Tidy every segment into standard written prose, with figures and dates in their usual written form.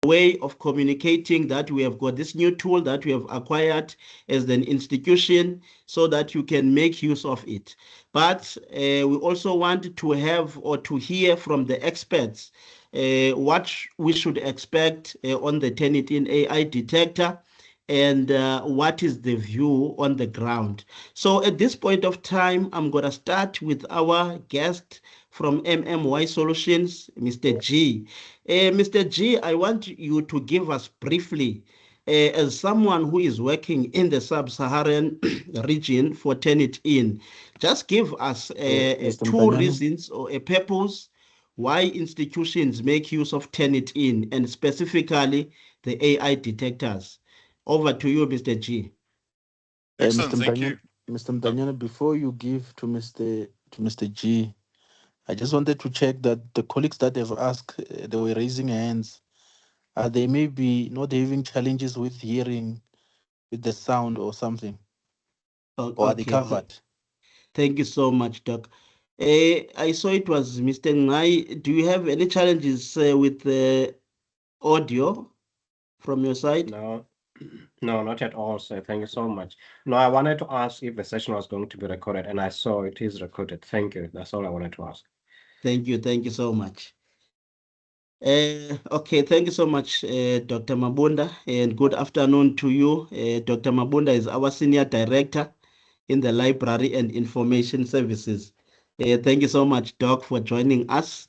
way of communicating that we have got this new tool that we have acquired as an institution so that you can make use of it. But we also want to have or to hear from the experts what we should expect on the Turnitin AI detector and what is the view on the ground. So at this point of time, I'm going to start with our guest from MMY Solutions, Mr. G. Mr. G, I want you to give us briefly, as someone who is working in the sub-Saharan region for Turnitin, just give us Mr. two Mtanyana? reasons or a purpose why institutions make use of Turnitin and specifically the AI detectors. Over to you, Mr. G. Mr. Excellent, thank Mtanyana, you. Mr. Mtanyana, before you give to Mr. G, I just wanted to check that the colleagues that have asked, they were raising hands. Are they maybe not having challenges with hearing, with the sound or something? Or are they Okay, covered? thank you so much, Doc. I saw it was Mr. Ngai. Do you have any challenges with the audio from your side? No, no, not at all, sir. Thank you so much. No, I wanted to ask if the session was going to be recorded, and I saw it is recorded. Thank you. That's all I wanted to ask. Thank you so much. Okay, thank you so much, Dr. Mabunda, and good afternoon to you. Dr. Mabunda is our Senior Director in the Library and Information Services. Thank you so much, Doc, for joining us.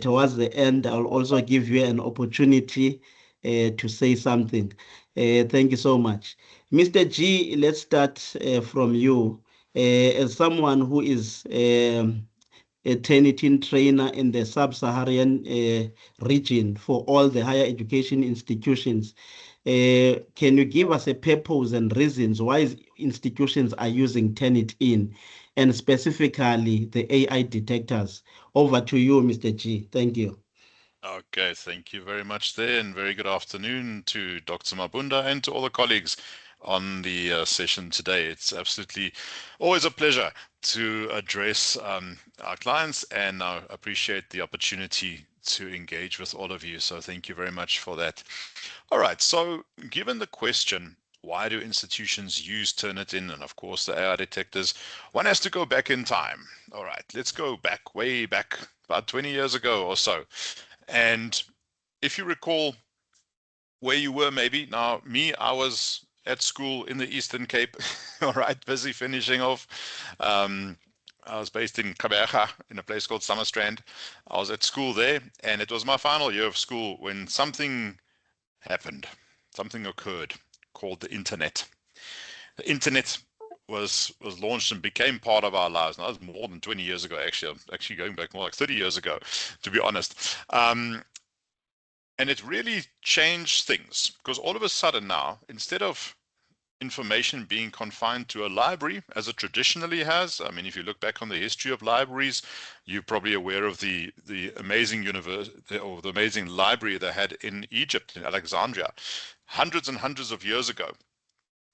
Towards the end, I'll also give you an opportunity to say something. Thank you so much. Mr. G, let's start from you. As someone who is a Turnitin trainer in the sub-Saharan region for all the higher education institutions. Can you give us a purpose and reasons why institutions are using Turnitin and specifically the AI detectors? Over to you, Mr. G. Thank you. Okay, thank you very much there, and very good afternoon to Dr. Mabunda and to all the colleagues on the session today. It's absolutely always a pleasure to address our clients, and I appreciate the opportunity to engage with all of you. So thank you very much for that. All right, so given the question, why do institutions use Turnitin and of course the AI detectors, one has to go back in time. All right, let's go back, way back, about 20 years ago or so. And if you recall where you were, maybe now me, I was at school in the Eastern Cape, all right, busy finishing off. I was based in Kabeja in a place called Summerstrand. I was at school there, and it was my final year of school when something happened. Something occurred called the internet. The internet was launched and became part of our lives. Now, that was more than 20 years ago, actually. I'm actually going back more like 30 years ago, to be honest. And it really changed things because all of a sudden now, instead of information being confined to a library as it traditionally has. I mean, if you look back on the history of libraries, you're probably aware of the amazing the amazing library they had in Egypt, in Alexandria, hundreds and hundreds of years ago.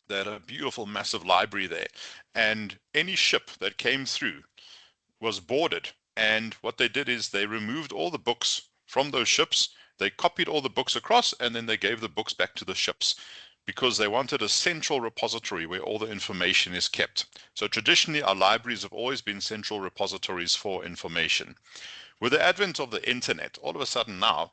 They had a beautiful, massive library there, and any ship that came through was boarded. And what they did is they removed all the books from those ships. They copied all the books across, and then they gave the books back to the ships, because they wanted a central repository where all the information is kept. So traditionally, our libraries have always been central repositories for information. With the advent of the internet, all of a sudden now,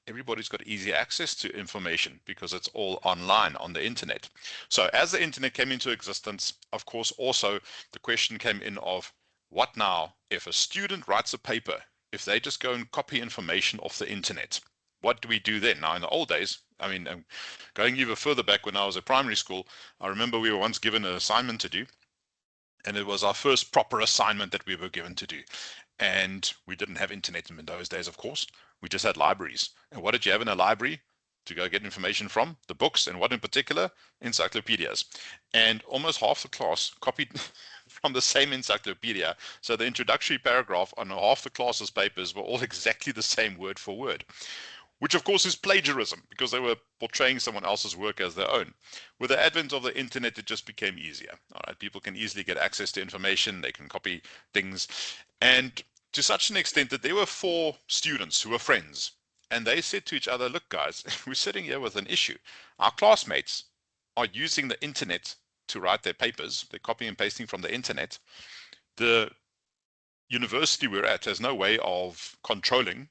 everybody's got easy access to information because it's all online on the internet. So as the internet came into existence, of course, also the question came in of, what now if a student writes a paper, if they just go and copy information off the internet? What do we do then? Now, in the old days, I mean, going even further back when I was at primary school, I remember we were once given an assignment to do, and it was our first proper assignment that we were given to do. And we didn't have internet in those days, of course. We just had libraries. And what did you have in a library to go get information from? The books, and what in particular? Encyclopedias. And almost half the class copied from the same encyclopedia. So the introductory paragraph on half the class's papers were all exactly the same word for word, which of course is plagiarism because they were portraying someone else's work as their own. With the advent of the internet, it just became easier. All right, people can easily get access to information, they can copy things, and to such an extent that there were 4 students who were friends, and they said to each other, look guys, we're sitting here with an issue. Our classmates are using the internet to write their papers. They're copying and pasting from the internet. The university we're at has no way of controlling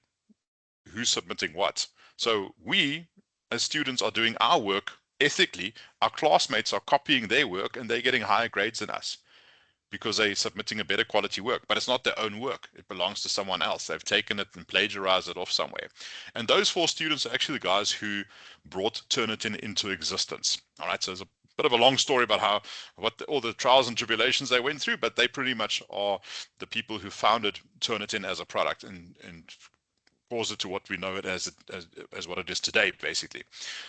who's submitting what. So we, as students, are doing our work ethically. Our classmates are copying their work and they're getting higher grades than us because they're submitting a better quality work, but it's not their own work. It belongs to someone else. They've taken it and plagiarized it off somewhere. And those 4 students are actually the guys who brought Turnitin into existence. All right, so there's a bit of a long story about all the trials and tribulations they went through, but they pretty much are the people who founded Turnitin as a product and caused it to what we know it as what it is today, basically.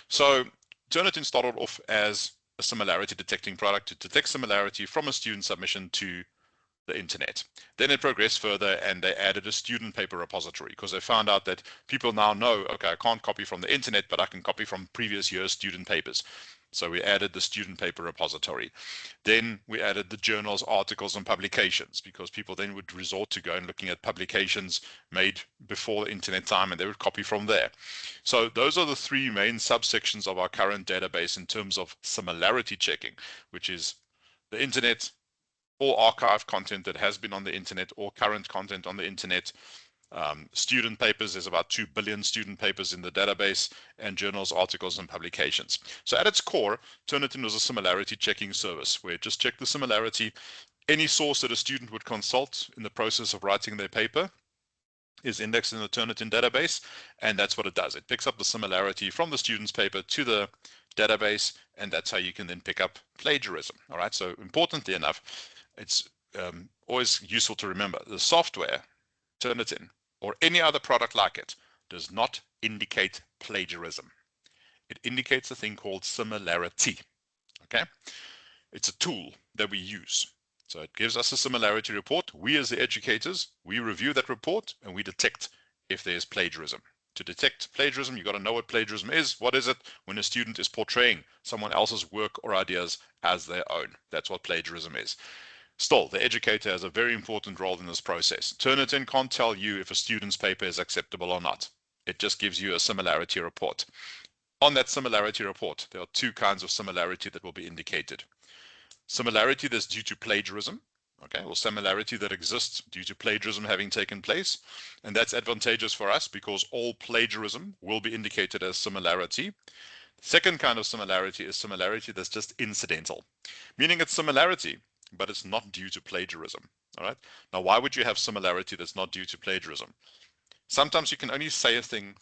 So Turnitin started off as a similarity detecting product to detect similarity from a student submission to the internet. Then it progressed further and they added a student paper repository because they found out that people now know, okay, I can't copy from the internet, but I can copy from previous year's student papers. So we added the student paper repository. Then we added the journals, articles, and publications because people then would resort to go and looking at publications made before the internet time and they would copy from there. So those are the 3 main subsections of our current database in terms of similarity checking, which is the internet, all archive content that has been on the internet, or current content on the internet. Student papers, there's about 2 billion student papers in the database, and journals, articles, and publications. So at its core, Turnitin was a similarity checking service where it just checked the similarity. Any source that a student would consult in the process of writing their paper is indexed in the Turnitin database, and that's what it does. It picks up the similarity from the student's paper to the database, and that's how you can then pick up plagiarism. All right, so importantly enough, it's always useful to remember the software, Turnitin, or any other product like it, does not indicate plagiarism. It indicates a thing called similarity. Okay? It's a tool that we use. So it gives us a similarity report. We as the educators, we review that report and we detect if there's plagiarism. To detect plagiarism, you've got to know what plagiarism is. What is it? When a student is portraying someone else's work or ideas as their own. That's what plagiarism is. Still, the educator has a very important role in this process. Turnitin can't tell you if a student's paper is acceptable or not. It just gives you a similarity report. On that similarity report, there are 2 kinds of similarity that will be indicated. Similarity that's due to plagiarism, okay, or similarity that exists due to plagiarism having taken place. And that's advantageous for us because all plagiarism will be indicated as similarity. Second kind of similarity is similarity that's just incidental, meaning it's similarity, but it's not due to plagiarism. All right. Now, why would you have similarity that's not due to plagiarism? Sometimes you can only say a thing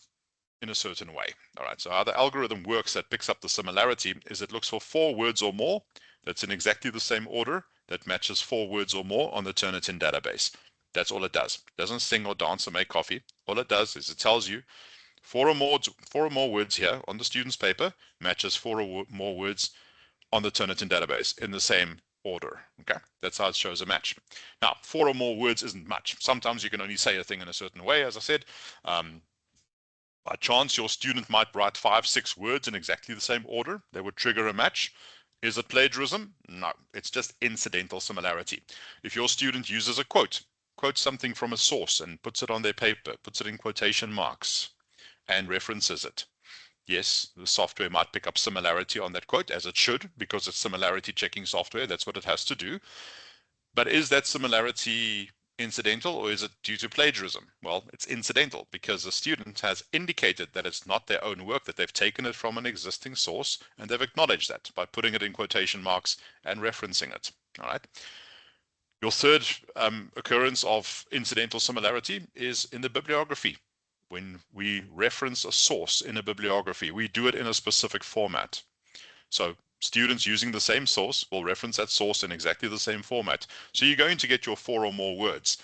in a certain way. All right. So how the algorithm works that picks up the similarity is it looks for 4 words or more that's in exactly the same order that matches 4 words or more on the Turnitin database. That's all it does. It doesn't sing or dance or make coffee. All it does is it tells you 4 or more words here on the student's paper matches 4 or more words on the Turnitin database in the same order. Okay, that's how it shows a match. Now, 4 or more words isn't much. Sometimes you can only say a thing in a certain way, as I said. By chance, your student might write 5, 6 words in exactly the same order. They would trigger a match. Is it plagiarism? No, it's just incidental similarity. If your student uses a quotes something from a source and puts it on their paper, puts it in quotation marks, and references it, yes, the software might pick up similarity on that quote, as it should, because it's similarity checking software. That's what it has to do. But is that similarity incidental or is it due to plagiarism? Well, it's incidental because the student has indicated that it's not their own work, that they've taken it from an existing source, and they've acknowledged that by putting it in quotation marks and referencing it. All right. Your third occurrence of incidental similarity is in the bibliography. When we reference a source in a bibliography, we do it in a specific format. So students using the same source will reference that source in exactly the same format. So you're going to get your 4 or more words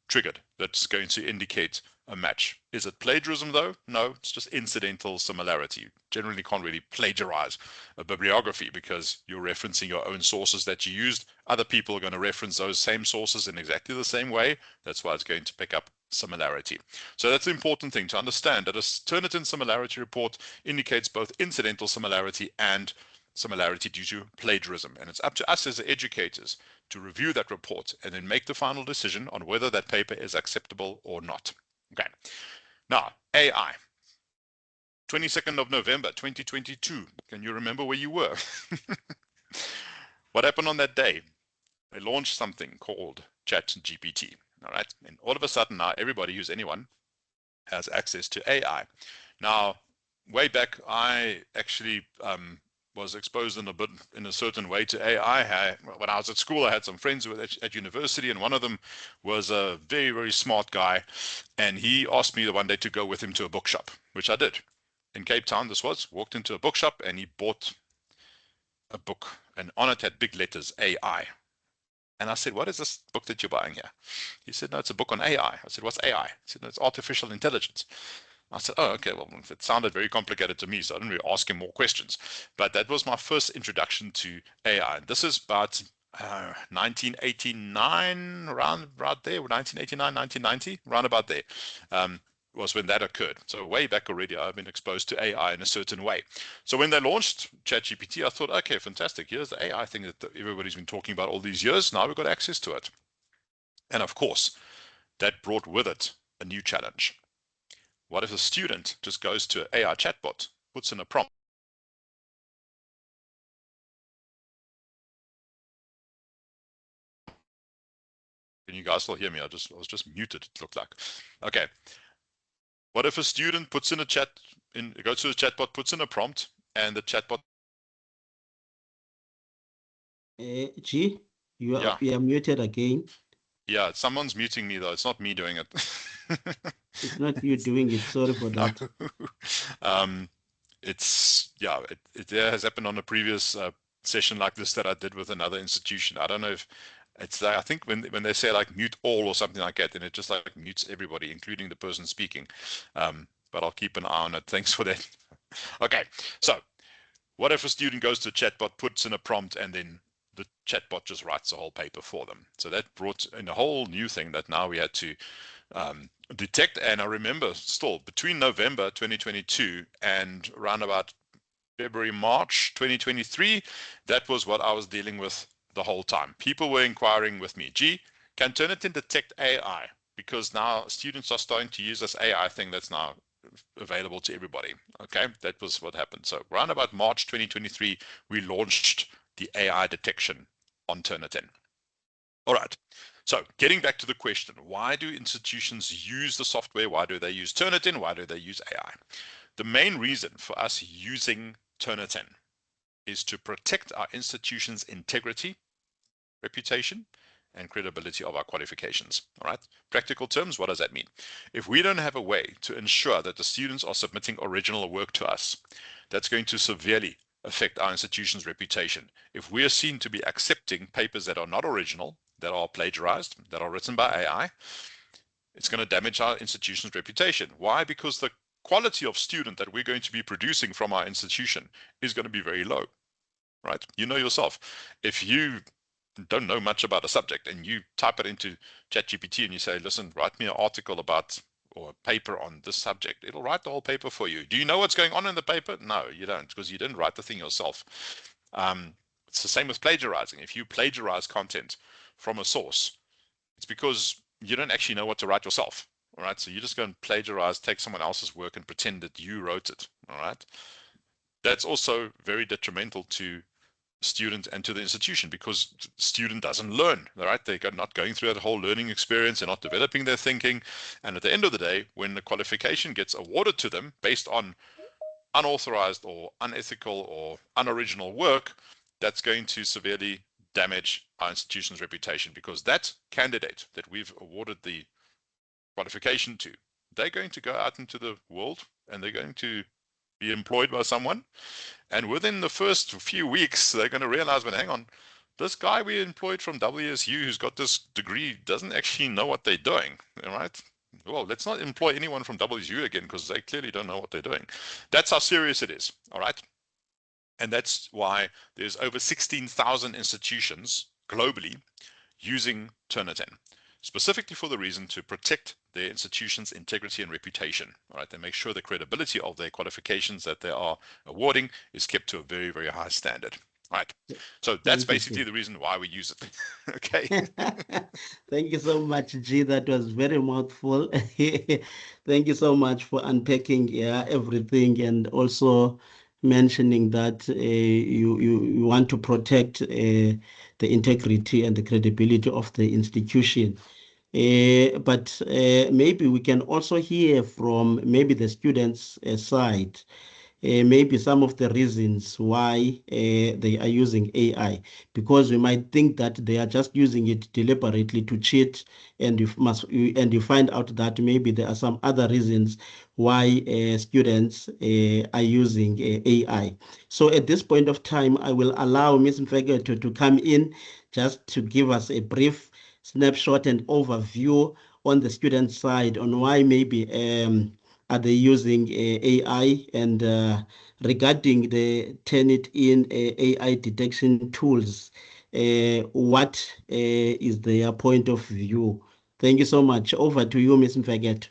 triggered. That's going to indicate a match. Is it plagiarism though? No, it's just incidental similarity. You generally can't really plagiarize a bibliography because you're referencing your own sources that you used. Other people are going to reference those same sources in exactly the same way. That's why it's going to pick up similarity. So that's the important thing to understand, that a Turnitin similarity report indicates both incidental similarity and similarity due to plagiarism. And it's up to us as educators to review that report and then make the final decision on whether that paper is acceptable or not. Okay. Now, AI. 22nd of November, 2022. Can you remember where you were? What happened on that day? They launched something called ChatGPT. All right. And all of a sudden now everybody who's anyone has access to AI. Now, way back, I actually was exposed in a certain way to AI. When I was at school, I had some friends who were at university, and one of them was a very, very smart guy, and he asked me the one day to go with him to a bookshop, which I did. In Cape Town, walked into a bookshop, and he bought a book, and on it had big letters, AI. And I said, what is this book that you're buying here? He said, no, it's a book on AI. I said, what's AI? He said, no, it's artificial intelligence. I said, oh, okay, well, it sounded very complicated to me, so I didn't really ask him more questions. But that was my first introduction to AI. This is about 1989, around there, 1989, 1990, round about there, was when that occurred. So way back already, I've been exposed to AI in a certain way. So when they launched ChatGPT, I thought, okay, fantastic. Here's the AI thing that everybody's been talking about all these years. Now we've got access to it. And of course, that brought with it a new challenge. What if a student just goes to an AI chatbot, puts in a prompt? Can you guys still hear me? I was just muted, it looked like. Okay. What if a student puts in a goes to the chatbot, puts in a prompt, and the chatbot... G, you are muted again. Yeah, someone's muting me though. It's not me doing it. It's not you doing it. Sorry for that. It has happened on a previous session like this that I did with another institution. I don't know if it's I think when they say like mute all or something like that, then it just like mutes everybody, including the person speaking. But I'll keep an eye on it. Thanks for that. Okay, so what if a student goes to a chatbot, puts in a prompt, and then the chatbot just writes the whole paper for them? So that brought in a whole new thing that now we had to detect. And I remember still between November 2022 and around about February, March 2023, that was what I was dealing with the whole time. People were inquiring with me, gee, can Turnitin detect AI? Because now students are starting to use this AI thing that's now available to everybody. Okay, that was what happened. So around about March 2023, we launched the AI detection on Turnitin. All right. So getting back to the question, why do institutions use the software? Why do they use Turnitin? Why do they use AI? The main reason for us using Turnitin is to protect our institution's integrity, reputation, and credibility of our qualifications. All right. Practical terms, what does that mean? If we don't have a way to ensure that the students are submitting original work to us, that's going to severely affect our institution's reputation. If we are seen to be accepting papers that are not original, that are plagiarized, that are written by AI, it's going to damage our institution's reputation. Why? Because the quality of student that we're going to be producing from our institution is going to be very low, right? You know yourself. If you don't know much about a subject and you type it into ChatGPT and you say, listen, write me an article about or a paper on this subject, it'll write the whole paper for you. Do you know what's going on in the paper? No, you don't, because you didn't write the thing yourself. It's the same with plagiarizing. If you plagiarize content from a source, it's because you don't actually know what to write yourself. All right, so you just go and plagiarize, take someone else's work and pretend that you wrote it. All right, that's also very detrimental to student and to the institution, because student doesn't learn. All right, they're not going through that whole learning experience, they're not developing their thinking, and at the end of the day, when the qualification gets awarded to them based on unauthorized or unethical or unoriginal work, that's going to severely damage our institution's reputation, because that candidate that we've awarded the qualification to, they're going to go out into the world and they're going to be employed by someone, and within the first few weeks they're going to realize, well, hang on, this guy we employed from WSU who's got this degree doesn't actually know what they're doing. All right, well, let's not employ anyone from WSU again, because they clearly don't know what they're doing. That's how serious it is. All right, and that's why there's over 16,000 institutions globally using Turnitin, specifically for the reason to protect their institution's integrity and reputation. All right, they make sure the credibility of their qualifications that they are awarding is kept to a very, very high standard. Right. So that's basically the reason why we use it. Okay. Thank you so much, G. That was very mouthful. Thank you so much for unpacking everything, and also mentioning that you want to protect the integrity and the credibility of the institution. But maybe we can also hear from maybe the students' side, maybe some of the reasons why they are using AI, because we might think that they are just using it deliberately to cheat, and you find out that maybe there are some other reasons why students are using AI. So at this point of time, I will allow Ms. Mfeke to come in just to give us a brief snapshot and overview on the student side on why maybe are they using AI, and regarding the Turnitin AI detection tools, what is their point of view? Thank you so much. Over to you, Ms. Mfeket.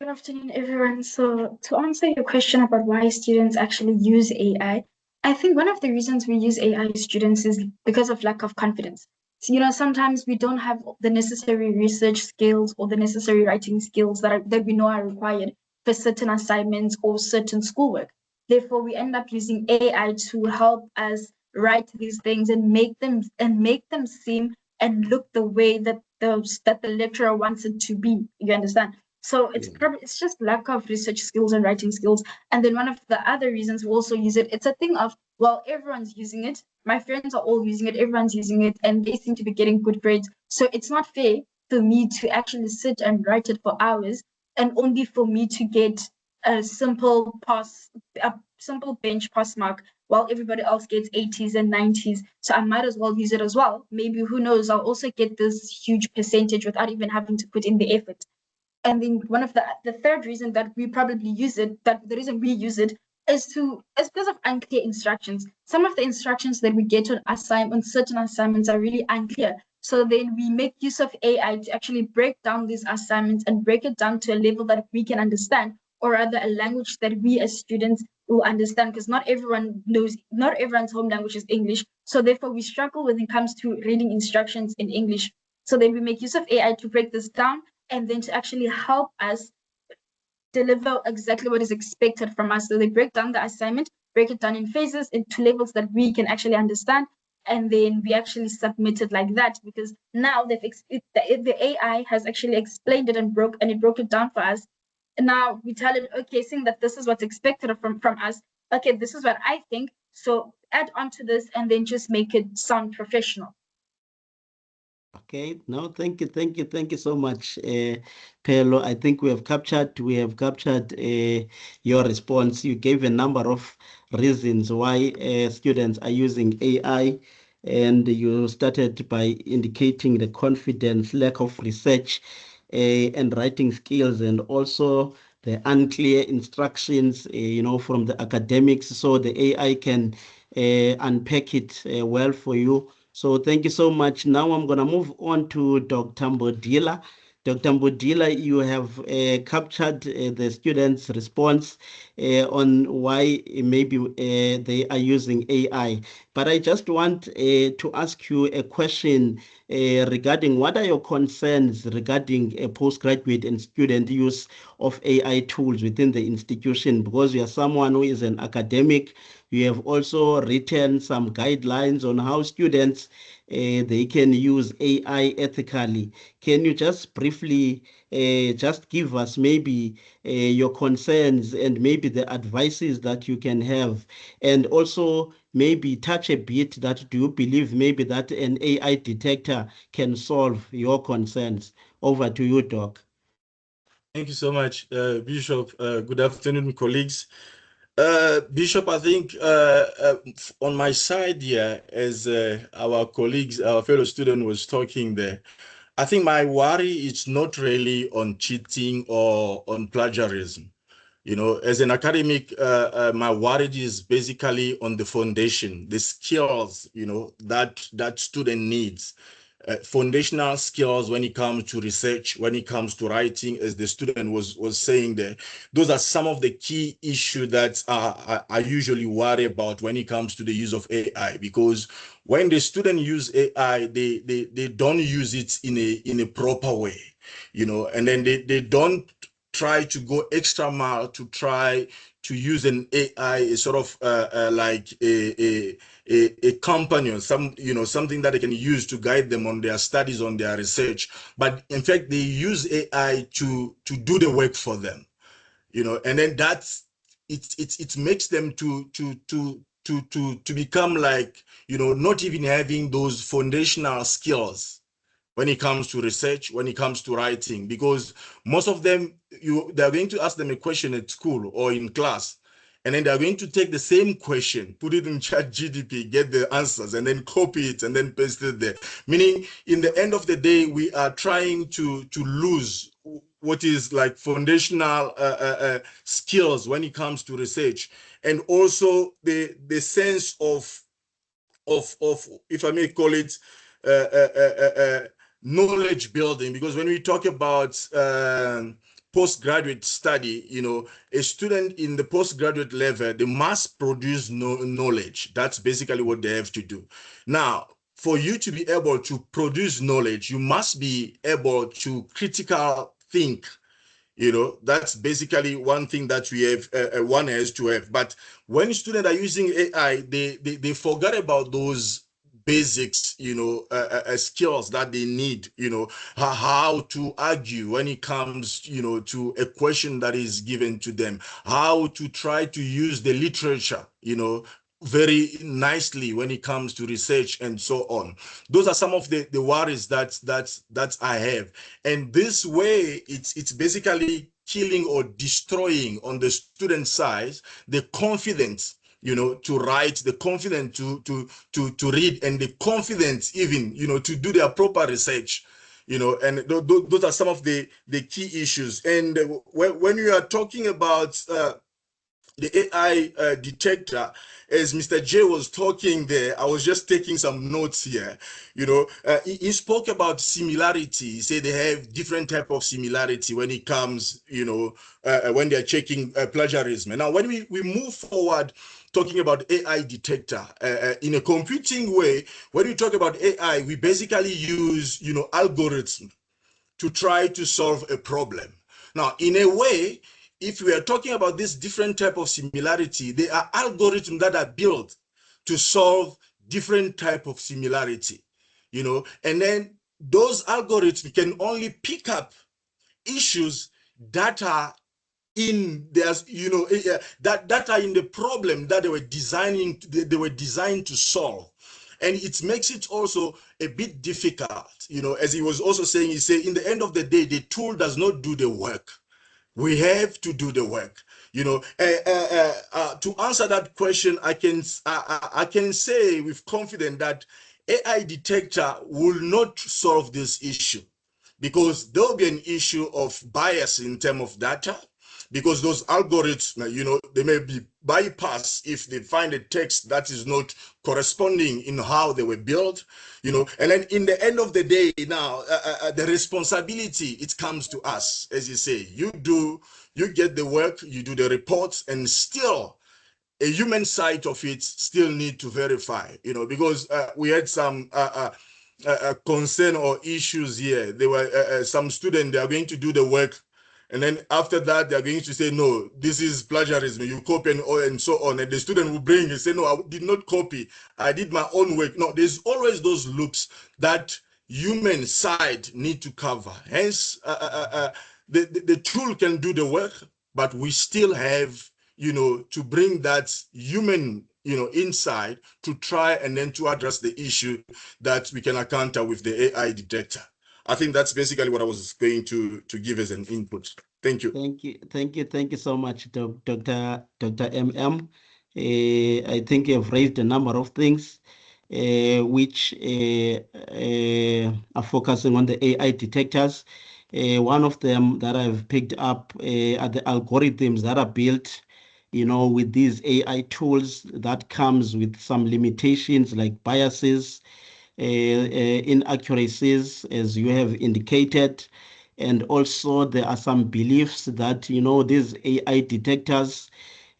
Good afternoon, everyone. So, to answer your question about why students actually use AI, I think one of the reasons we use AI as students is because of lack of confidence. So, sometimes we don't have the necessary research skills or the necessary writing skills that we know are required for certain assignments or certain schoolwork. Therefore, we end up using AI to help us write these things and make them seem and look the way that the lecturer wants it to be. You understand? So it's just lack of research skills and writing skills. And then one of the other reasons we also use it, it's a thing of, well, everyone's using it. My friends are all using it, everyone's using it, and they seem to be getting good grades. So it's not fair for me to actually sit and write it for hours and only for me to get a simple bench pass mark while everybody else gets 80s and 90s. So I might as well use it as well. Maybe, who knows, I'll also get this huge percentage without even having to put in the effort. And then one of the third reason that we probably use it, that the reason we use it is because of unclear instructions. Some of the instructions that we get on certain assignments are really unclear. So then we make use of AI to actually break down these assignments and break it down to a level that we can understand, or rather a language that we as students will understand, because not everyone's home language is English. So therefore we struggle when it comes to reading instructions in English. So then we make use of AI to break this down, and then to actually help us deliver exactly what is expected from us. So they break down the assignment, break it down in phases, into levels that we can actually understand, and then we actually submit it like that, because now the AI has actually explained it and broke it down for us. And now we tell it, okay, seeing that this is what's expected from us, okay, this is what I think, so add on to this and then just make it sound professional. Okay, no, thank you so much, Pelo. I think we have captured your response. You gave a number of reasons why students are using AI, and you started by indicating the confidence, lack of research, and writing skills, and also the unclear instructions, from the academics, so the AI can unpack it well for you. So thank you so much. Now I'm going to move on to Dr. Mbodila. Dr. Mbodila, you have captured the students' response on why maybe they are using AI. But I just want to ask you a question regarding what are your concerns regarding postgraduate and student use of AI tools within the institution, because you are someone who is an academic. You have also written some guidelines on how students they can use AI ethically. Can you just briefly just give us maybe your concerns and maybe the advices that you can have, and also maybe touch a bit that do you believe maybe that an AI detector can solve your concerns? Over to you, Doc. Thank you so much, Bishop. Good afternoon, colleagues. Bishop, I think on my side here, as our fellow student was talking there, I think my worry is not really on cheating or on plagiarism. As an academic, my worry is basically on the foundation, the skills, that student needs. foundational skills when it comes to research, when it comes to writing, as the student was saying there. Those are some of the key issues that I usually worry about when it comes to the use of AI, because when the student use AI, they don't use it in a proper way, and then they don't try to go extra mile to try to use an AI, a sort of like a companion, something that they can use to guide them on their studies, on their research. But in fact, they use AI to do the work for them, and then it makes them to become like, not even having those foundational skills when it comes to research, when it comes to writing, because most of them, they're going to ask them a question at school or in class, and then they're going to take the same question, put it in ChatGPT, get the answers, and then copy it and then paste it there. Meaning, in the end of the day, we are trying to lose what is like foundational skills when it comes to research, and also the sense of if I may call it knowledge building. Because when we talk about postgraduate study, a student in the postgraduate level, they must produce knowledge. That's basically what they have to do. Now, for you to be able to produce knowledge, you must be able to critical think. That's basically one thing that we have, one has to have. But when students are using AI, they forget about those basics, skills that they need, how to argue when it comes, to a question that is given to them, how to try to use the literature, very nicely when it comes to research and so on. Those are some of the worries that I have. And this way, it's basically killing or destroying on the student side the confidence, to write, the confidence to read, and the confidence even, to do their proper research. And those are some of the key issues. And when you are talking about the AI detector, as Mr. J was talking there, I was just taking some notes here. He spoke about similarity. He said they have different type of similarity when it comes, when they're checking plagiarism. And now, when we move forward, talking about AI detector, in a computing way, when we talk about AI, we basically use, algorithm to try to solve a problem. Now, in a way, if we are talking about this different type of similarity, they are algorithms that are built to solve different type of similarity, and then those algorithms can only pick up issues that are in there's that are in the problem that they were designed to solve. And it makes it also a bit difficult, as he was also saying. He said, in the end of the day, the tool does not do the work. We have to do the work. To answer that question, I can say with confidence that AI detector will not solve this issue, because there will be an issue of bias in terms of data, because those algorithms, they may be bypassed if they find a text that is not corresponding in how they were built, and then in the end of the day, now the responsibility, it comes to us. As you say, you get the work, you do the reports, and still a human side of it still need to verify, because we had some concern or issues here. There were some students, they are going to do the work, and then after that, they are going to say, no, this is plagiarism, you copy and so on. And the student will bring and say, no, I did not copy, I did my own work. No, there's always those loops that human side need to cover. Hence, the tool can do the work, but we still have, to bring that human, inside to try and then to address the issue that we can encounter with the AI detector. I think that's basically what I was going to give as an input. Thank you. Thank you so much, Dr. MM. I think you've raised a number of things which are focusing on the AI detectors. One of them that I've picked up are the algorithms that are built, with these AI tools, that comes with some limitations like biases, inaccuracies, as you have indicated. And also there are some beliefs that, you know, these AI detectors,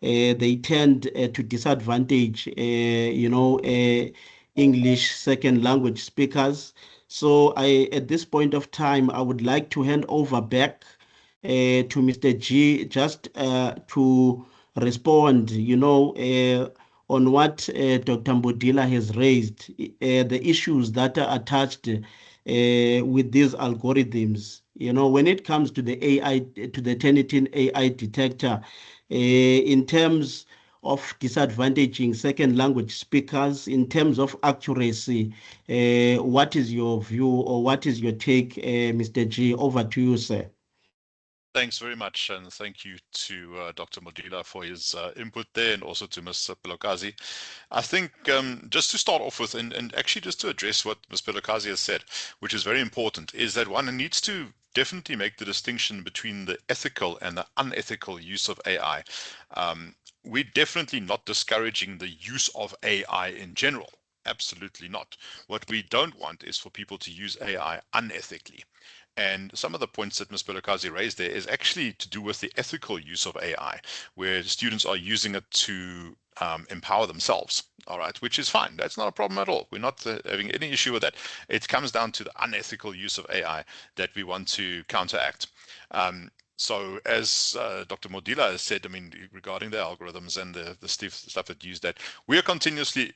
they tend to disadvantage, you know, English second language speakers. So at this point of time, I would like to hand over back to Mr. G, just to respond, you know, on what Dr. Mbodila has raised, the issues that are attached with these algorithms. You know, when it comes to the AI, to the Turnitin AI detector, in terms of disadvantaging second language speakers, in terms of accuracy, what is your view or what is your take, Mr. G? Over to you, sir. Thanks very much, and thank you to Dr. Modila for his input there, and also to Ms. Pelokazi. I think just to start off with, and actually just to address what Ms. Pelokazi has said, which is very important, is that one needs to definitely make the distinction between the ethical and the unethical use of AI. We're definitely not discouraging the use of AI in general. Absolutely not. What we don't want is for people to use AI unethically. And some of the points that Ms. Pelokazi raised there is actually to do with the ethical use of AI, where students are using it to empower themselves, all right, which is fine. That's not a problem at all. We're not having any issue with that. It comes down to the unethical use of AI that we want to counteract. So as Dr. Modila has said, I mean, regarding the algorithms and the stuff that use that, we are continuously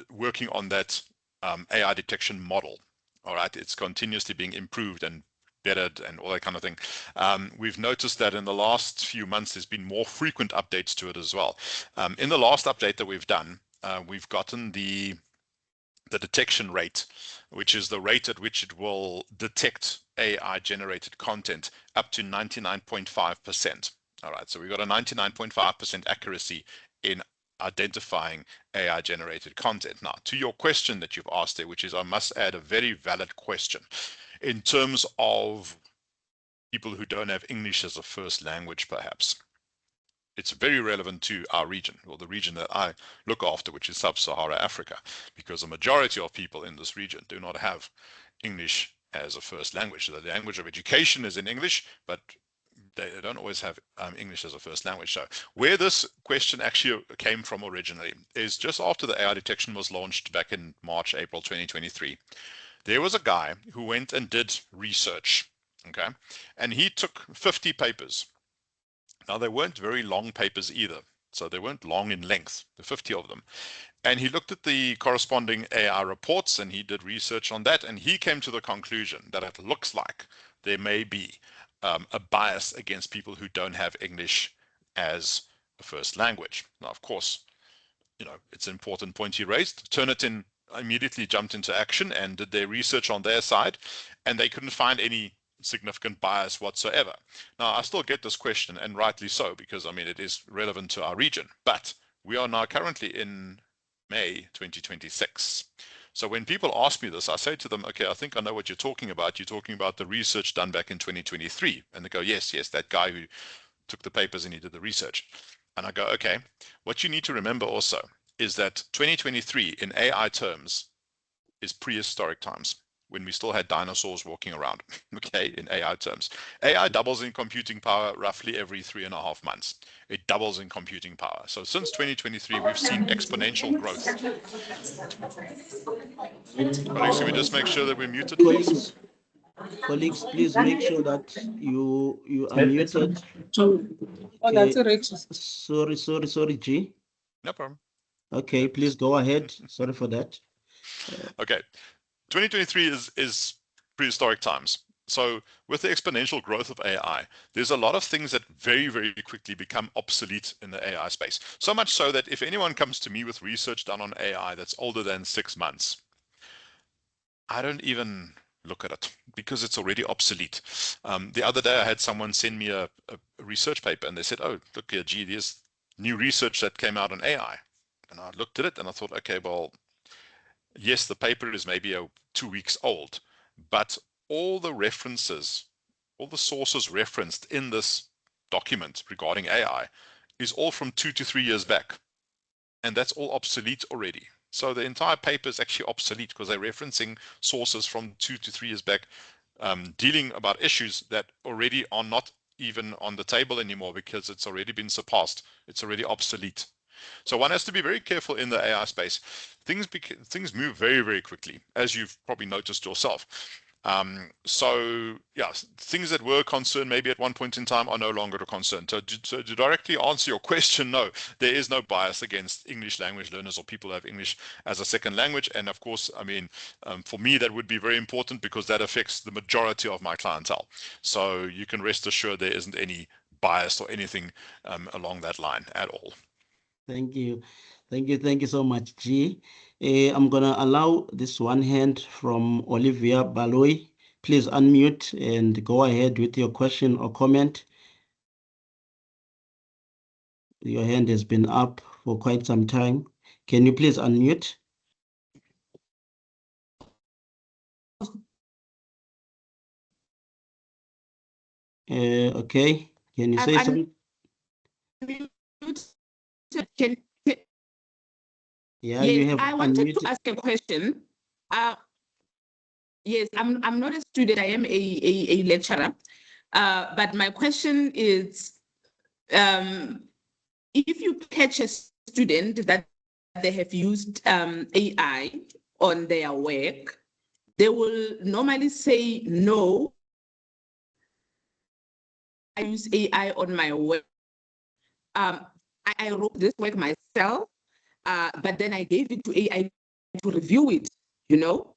working on that AI detection model. All right, it's continuously being improved and bettered and all that kind of thing. We've noticed that in the last few months, there's been more frequent updates to it as well. In the last update that we've done, we've gotten the detection rate, which is the rate at which it will detect AI generated content, up to 99.5%. All right, so we've got a 99.5% accuracy in identifying AI generated content. Now, to your question that you've asked there, which is, I must add, a very valid question in terms of people who don't have English as a first language, perhaps. It's very relevant to our region, or the region that I look after, which is Sub-Sahara Africa, because the majority of people in this region do not have English as a first language. The language of education is in English, but they don't always have English as a first language. So where this question actually came from originally is just after the AI detection was launched back in March, April 2023. There was a guy who went and did research, okay, and he took 50 papers. Now, they weren't very long papers either, so they weren't long in length, the 50 of them. And he looked at the corresponding AI reports and he did research on that, and he came to the conclusion that it looks like there may be a bias against people who don't have English as a first language. Now, of course, you know, it's an important point he raised. Turnitin immediately jumped into action and did their research on their side, and they couldn't find any significant bias whatsoever. Now, I still get this question, and rightly so, because I mean, it is relevant to our region, but we are now currently in May 2026. So when people ask me this, I say to them, okay, I think I know what you're talking about. You're talking about the research done back in 2023. And they go, yes, that guy who took the papers and he did the research. And I go, okay, what you need to remember also is that 2023 in AI terms is prehistoric times, when we still had dinosaurs walking around, okay, in AI terms. AI doubles in computing power roughly every 3.5 months. It doubles in computing power. So since 2023, we've seen exponential growth. Colleagues, can we just make sure that we're muted, please? Colleagues, please make sure that you are muted. Okay. Sorry, G. No problem. Okay, please go ahead. Sorry for that. Okay, 2023 is prehistoric times. So with the exponential growth of AI, there's a lot of things that very, very quickly become obsolete in the AI space. So much so that if anyone comes to me with research done on AI that's older than 6 months, I don't even look at it because it's already obsolete. The other day I had someone send me a research paper and they said, oh, look here, gee, there's new research that came out on AI. And I looked at it and I thought, okay, well, yes, the paper is maybe 2 weeks old, but all the references, all the sources referenced in this document regarding AI is all from 2 to 3 years back. And that's all obsolete already. So the entire paper is actually obsolete because they're referencing sources from 2 to 3 years back, dealing about issues that already are not even on the table anymore because it's already been surpassed. It's already obsolete. So one has to be very careful in the AI space. Things move very, very quickly, as you've probably noticed yourself. So yeah, things that were a concern maybe at one point in time are no longer a concern. So to directly answer your question, no, there is no bias against English language learners or people who have English as a second language. And of course, I mean, for me, that would be very important because that affects the majority of my clientele. So you can rest assured there isn't any bias or anything along that line at all. Thank you. Thank you so much, G. I'm going to allow this one hand from Olivia Baloy. Please unmute and go ahead with your question or comment. Your hand has been up for quite some time. Can you please unmute? Okay. Can you say something? Yeah, yes, you have I wanted unmuted. to ask a question. Yes, I'm not a student, I am a lecturer. But my question is, if you catch a student that they have used AI on their work, they will normally say, no, I use AI on my work. I wrote this work myself, but then I gave it to AI to review it, you know?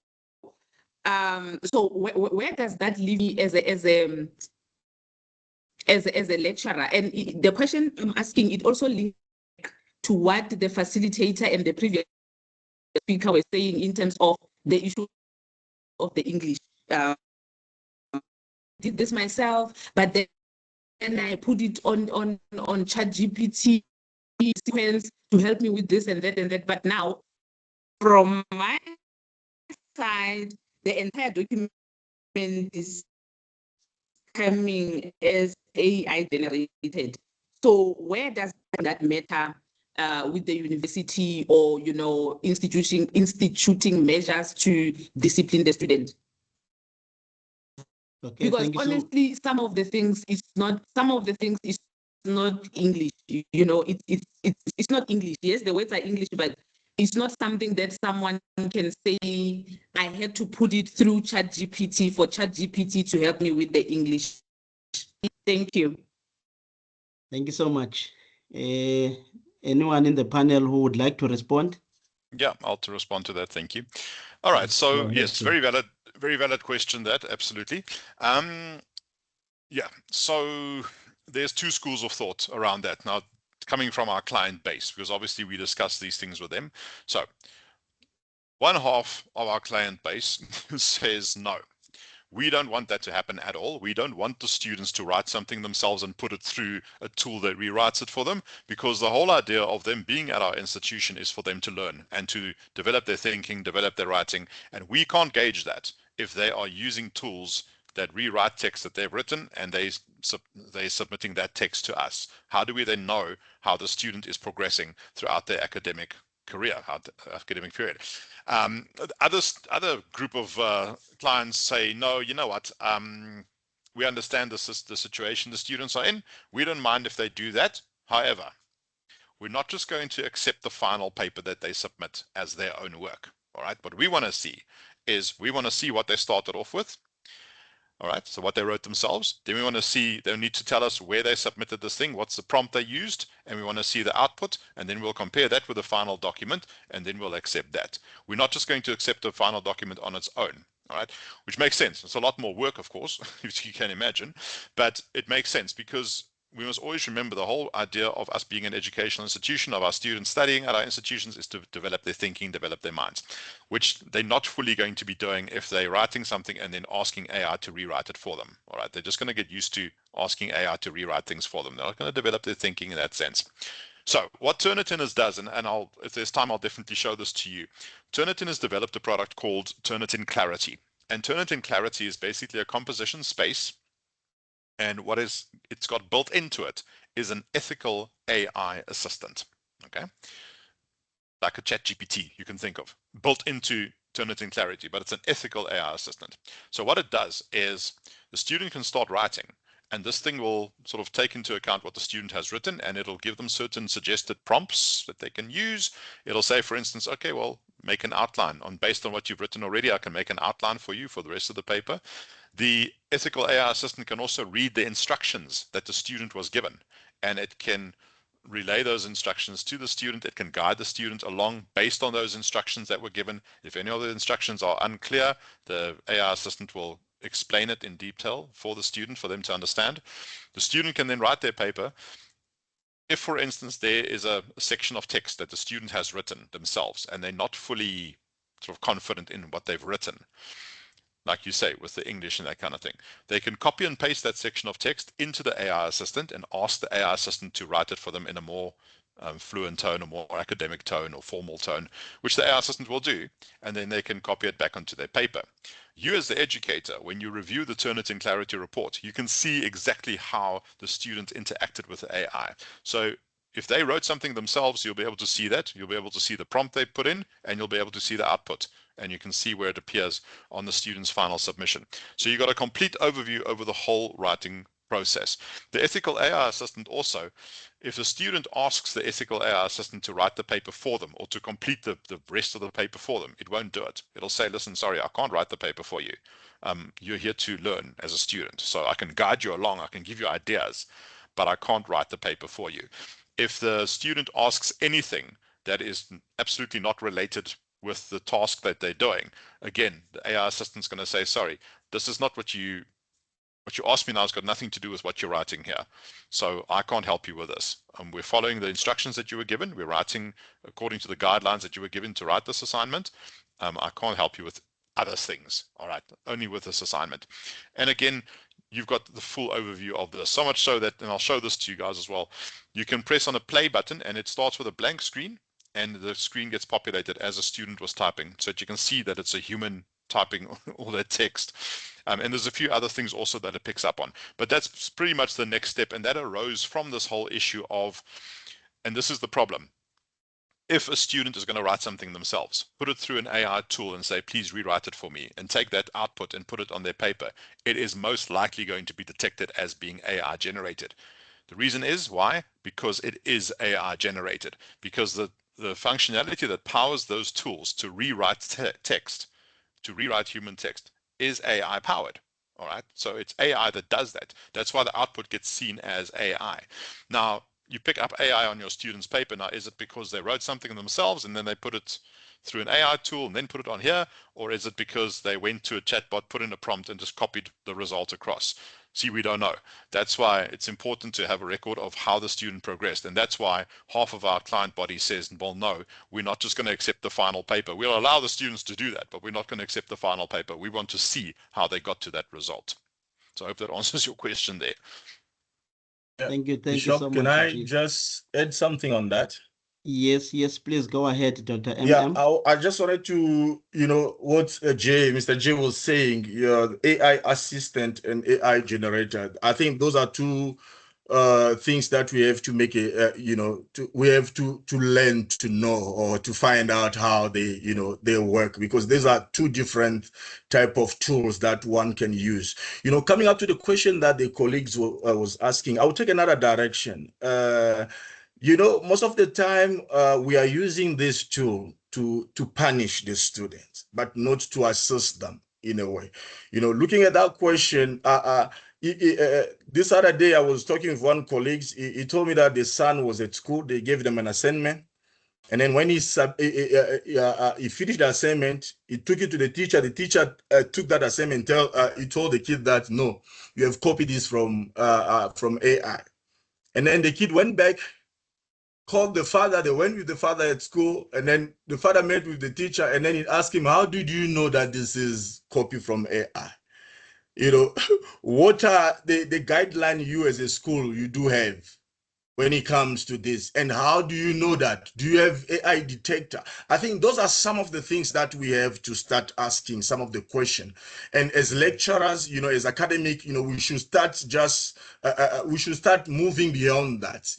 So where does that leave me as a lecturer? And the question I'm asking, it also links to what the facilitator and the previous speaker were saying in terms of the issue of the English. Did this myself, but then I put it on ChatGPT sequence to help me with this and that. But now, from my side, the entire document is coming as AI generated. So where does that matter with the university or, you know, instituting measures to discipline the student? Okay, Because thank you honestly, some of the things is not English. You know, it's not English. Yes, the words are English, but it's not something that someone can say, I had to put it through ChatGPT for ChatGPT to help me with the English. Thank you. Thank you so much. Anyone in the panel who would like to respond? Yeah, I'll to respond to that. Thank you. All right. So yes, very valid question. That absolutely. Yeah. So there's two schools of thought around that. Now, coming from our client base, because obviously we discuss these things with them. So one half of our client base says no. We don't want that to happen at all. We don't want the students to write something themselves and put it through a tool that rewrites it for them, because the whole idea of them being at our institution is for them to learn and to develop their thinking, develop their writing, and we can't gauge that if they are using tools that rewrite text that they've written and they're submitting that text to us. How do we then know how the student is progressing throughout their academic career, academic period? Other group of clients say, no, you know what? We understand the situation the students are in. We don't mind if they do that. However, we're not just going to accept the final paper that they submit as their own work. All right. What we want to see is what they started off with. All right, so what they wrote themselves. Then we want to see, they need to tell us where they submitted this thing, what's the prompt they used, and we want to see the output, and then we'll compare that with the final document, and then we'll accept that. We're not just going to accept the final document on its own, all right, which makes sense. It's a lot more work, of course, if you can imagine, but it makes sense because we must always remember the whole idea of us being an educational institution, of our students studying at our institutions, is to develop their thinking, develop their minds, which they're not fully going to be doing if they're writing something and then asking AI to rewrite it for them. All right, they're just going to get used to asking AI to rewrite things for them. They're not going to develop their thinking in that sense. So what Turnitin does, and if there's time, I'll definitely show this to you. Turnitin has developed a product called Turnitin Clarity. And Turnitin Clarity is basically a composition space, and what it's got built into it is an ethical AI assistant. Okay. like a chat GPT you can think of, built into Turnitin Clarity, but it's an ethical AI assistant. So what it does is the student can start writing, and this thing will sort of take into account what the student has written, and it'll give them certain suggested prompts that they can use. It'll say, for instance, okay, well, make an outline based on what you've written already. I can make an outline for you for the rest of the paper. The ethical AI assistant can also read the instructions that the student was given, and it can relay those instructions to the student. It can guide the student along based on those instructions that were given. If any of the instructions are unclear, the AI assistant will explain it in detail for the student, for them to understand. The student can then write their paper. If, for instance, there is a section of text that the student has written themselves and they're not fully sort of confident in what they've written, like you say, with the English and that kind of thing, they can copy and paste that section of text into the AI assistant and ask the AI assistant to write it for them in a more fluent tone, a more academic tone or formal tone, which the AI assistant will do, and then they can copy it back onto their paper. You as the educator, when you review the Turnitin Clarity report, you can see exactly how the student interacted with the AI. So if they wrote something themselves, you'll be able to see that. You'll be able to see the prompt they put in, and you'll be able to see the output. And you can see where it appears on the student's final submission. So you got a complete overview over the whole writing process. The ethical AI assistant also, if the student asks the ethical AI assistant to write the paper for them or to complete the rest of the paper for them, it won't do it. It'll say, listen, sorry, I can't write the paper for you. You're here to learn as a student. So I can guide you along, I can give you ideas, but I can't write the paper for you. If the student asks anything that is absolutely not related with the task that they're doing, again, the AI assistant's going to say, sorry, this is not what you asked me now. It's got nothing to do with what you're writing here. So I can't help you with this. We're following the instructions that you were given. We're writing according to the guidelines that you were given to write this assignment. I can't help you with other things. All right, only with this assignment. And again, you've got the full overview of this, so much so that, and I'll show this to you guys as well, you can press on a play button and it starts with a blank screen, and the screen gets populated as a student was typing, so that you can see that it's a human typing all that text. And there's a few other things also that it picks up on. But that's pretty much the next step, and that arose from this whole issue of, and this is the problem, if a student is going to write something themselves, put it through an AI tool and say, please rewrite it for me, and take that output and put it on their paper, it is most likely going to be detected as being AI generated. The reason is why? Because it is AI generated, because the functionality that powers those tools to rewrite text, to rewrite human text, is AI powered. All right, so it's AI that does that. That's why the output gets seen as AI. Now, you pick up AI on your student's paper. Now, is it because they wrote something themselves and then they put it through an AI tool and then put it on here? Or is it because they went to a chatbot, put in a prompt and just copied the result across? See, we don't know. That's why it's important to have a record of how the student progressed. And that's why half of our client body says, well, no, we're not just going to accept the final paper. We'll allow the students to do that, but we're not going to accept the final paper. We want to see how they got to that result. So I hope that answers your question there. Thank you. Thank Bishop, you so much. can I just add something on that? Yes, please go ahead, Dr. Yeah, MM. I just wanted to, what Mr. J was saying, AI assistant and AI generator. I think those are two things that we have to make we have to learn to know or to find out how they work, because these are two different type of tools that one can use. Coming up to the question that the colleagues was asking, I will take another direction. Most of the time we are using this tool to punish the students, but not to assist them in a way. Looking at that question, this other day I was talking with one colleague. He told me that the son was at school. They gave them an assignment, and then when he finished the assignment, he took it to the teacher. The teacher took that assignment. He told the kid that, no, you have copied this from AI. And then the kid went back, called the father. They went with the father at school, and then the father met with the teacher, and then he asked him, how did you know that this is copy from AI? What are the guideline you as a school you do have? when it comes to this? And how do you know that? Do you have AI detector? I think those are some of the things that we have to start asking, some of the question. And as lecturers, as academic, we should start we should start moving beyond that.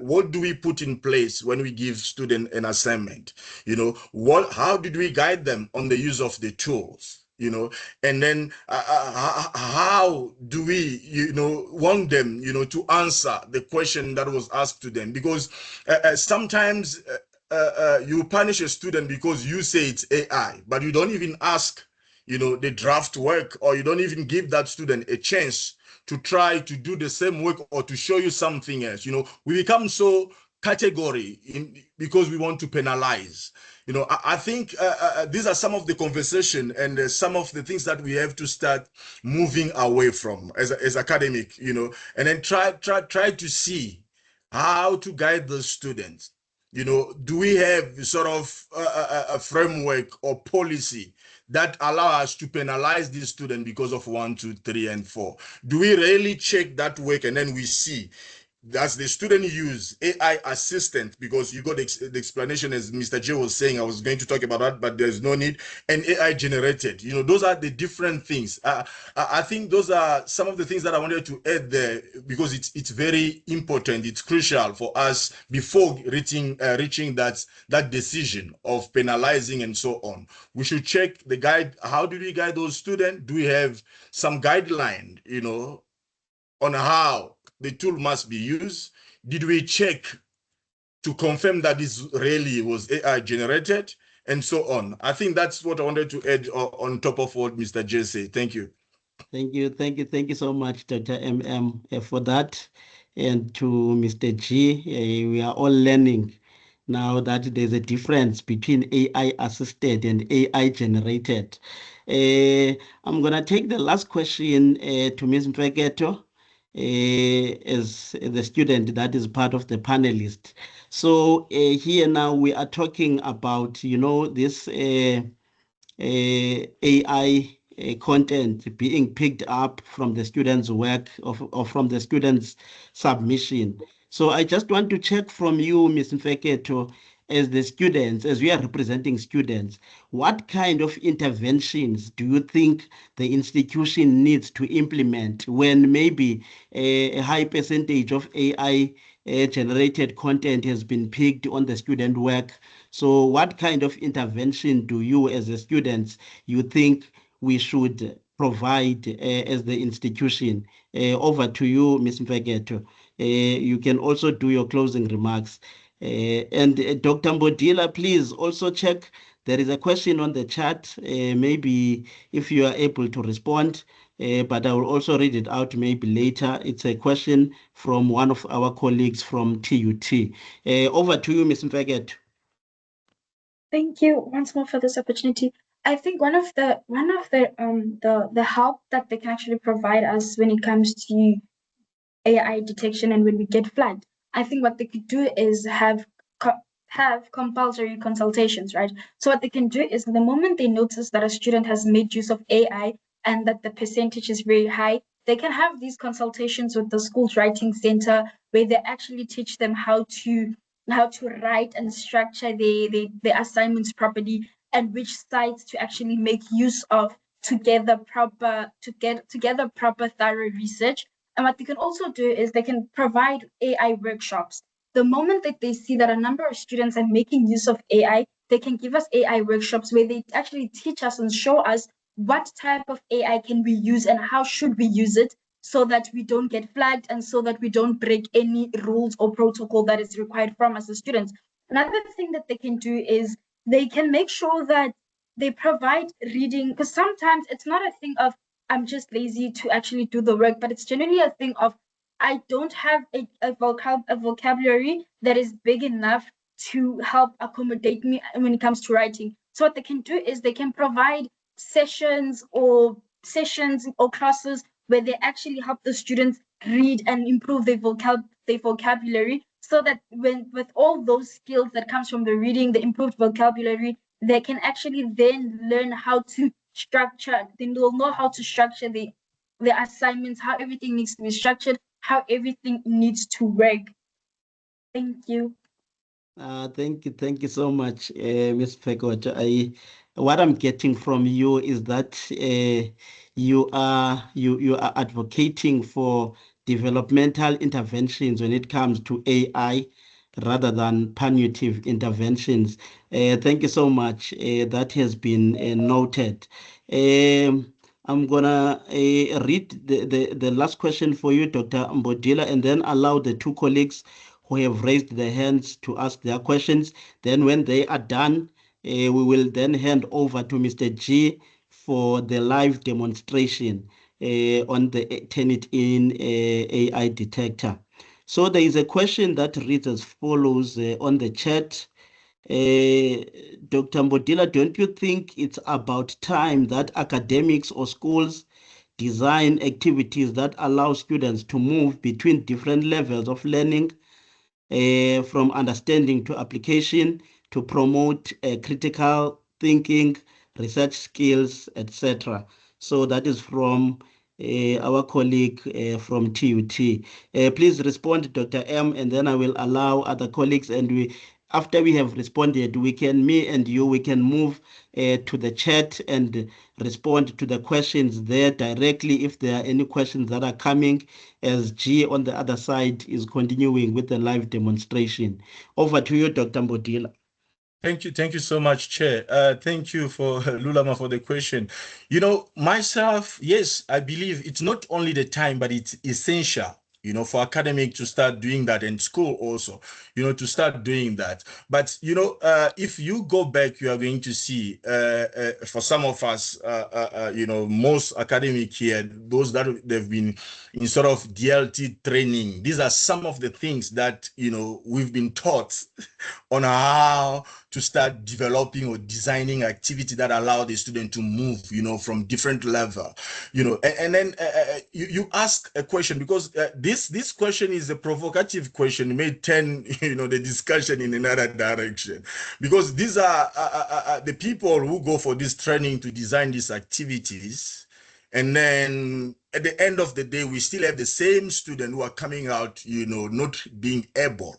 What do we put in place when we give student an assignment? How did we guide them on the use of the tools? And then how do we want them to answer the question that was asked to them? Because sometimes you punish a student because you say it's AI, but you don't even ask the draft work, or you don't even give that student a chance to try to do the same work or to show you something else. We become so category because we want to penalize. I think these are some of the conversation and some of the things that we have to start moving away from as academic, and then try to see how to guide the students. Do we have sort of a framework or policy that allow us to penalize these students because of 1, 2, 3, and 4? Do we really check that work and then we see, does the student use AI assistant? Because you got the explanation, as Mr. J was saying. I was going to talk about that, but there's no need. And AI generated. Those are the different things. I think those are some of the things that I wanted to add there, because it's very important. It's crucial for us before reaching that decision of penalizing and so on. We should check the guide. How do we guide those students? Do we have some guideline, on how the tool must be used? Did we check to confirm that this really was AI generated, and so on? I think that's what I wanted to add on top of what Mr. J said. Thank you. Thank you so much, Dr. MM, for that. And to Mr. G, we are all learning now that there's a difference between AI assisted and AI generated. I'm going to take the last question to Ms. Mfeketo, as the student that is part of the panelist. So here now we are talking about, this AI content being picked up from the students' work or from the students' submission. So I just want to check from you, Ms. Mfeketo, as the students, as we are representing students, what kind of interventions do you think the institution needs to implement when maybe a high percentage of AI generated content has been picked on the student work? So what kind of intervention do you as a students you think we should provide as the institution? Over to you, Ms. Mfeketo. You can also do your closing remarks. And Dr. Mbodila, please also check. There is a question on the chat. Maybe if you are able to respond, but I will also read it out maybe later. It's a question from one of our colleagues from TUT. Over to you, Ms. Mfeketo. Thank you once more for this opportunity. I think one of the help that they can actually provide us when it comes to AI detection and when we get flagged, I think what they could do is have compulsory consultations, right? So what they can do is the moment they notice that a student has made use of AI and that the percentage is very high, they can have these consultations with the school's writing center where they actually teach them how to write and structure their assignments properly, and which sites to actually make use of to gather proper thorough research. And what they can also do is they can provide AI workshops. The moment that they see that a number of students are making use of AI, they can give us AI workshops where they actually teach us and show us what type of AI can we use and how should we use it, so that we don't get flagged and so that we don't break any rules or protocol that is required from us as students. Another thing that they can do is they can make sure that they provide reading, because sometimes it's not a thing of I'm just lazy to actually do the work, but it's generally a thing of I don't have a vocabulary that is big enough to help accommodate me when it comes to writing. So what they can do is they can provide sessions or classes where they actually help the students read and improve their vocabulary, so that when with all those skills that comes from the reading, the improved vocabulary, they can actually then learn how to structure. They will know how to structure the assignments, how everything needs to be structured, how everything needs to work. Thank you. Thank you so much, Ms. Pekot. What I'm getting from you is that you are advocating for developmental interventions when it comes to AI rather than punitive interventions. Thank you so much. That has been noted. I'm gonna read the last question for you, Dr. Mbodila, and then allow the two colleagues who have raised their hands to ask their questions. Then when they are done, we will then hand over to Mr. G for the live demonstration on the Turnitin AI detector. So there is a question that reads as follows on the chat. Dr. Mbodila, don't you think it's about time that academics or schools design activities that allow students to move between different levels of learning, from understanding to application, to promote critical thinking, research skills, etc.? So that is from our colleague from TUT. Please respond, Dr. M, and then I will allow other colleagues, and after we have responded, me and you, we can move to the chat and respond to the questions there directly if there are any questions that are coming, as G on the other side is continuing with the live demonstration. Over to you, Dr. Mbodila. Thank you so much, Chair. Thank you for Lulama for the question. You know, myself, yes, I believe it's not only the time, but it's essential, you know, for academic to start doing that, and school also, you know, to start doing that. But, you know, if you go back, you are going to see, for some of us, you know, most academic here, those that they've been in sort of DLT training, these are some of the things that, you know, we've been taught on how to start developing or designing activity that allow the student to move, you know, from different level, you know. And then you ask a question, because this question is a provocative question. It may turn, you know, the discussion in another direction, because these are the people who go for this training to design these activities. And then at the end of the day, we still have the same student who are coming out, you know, not being able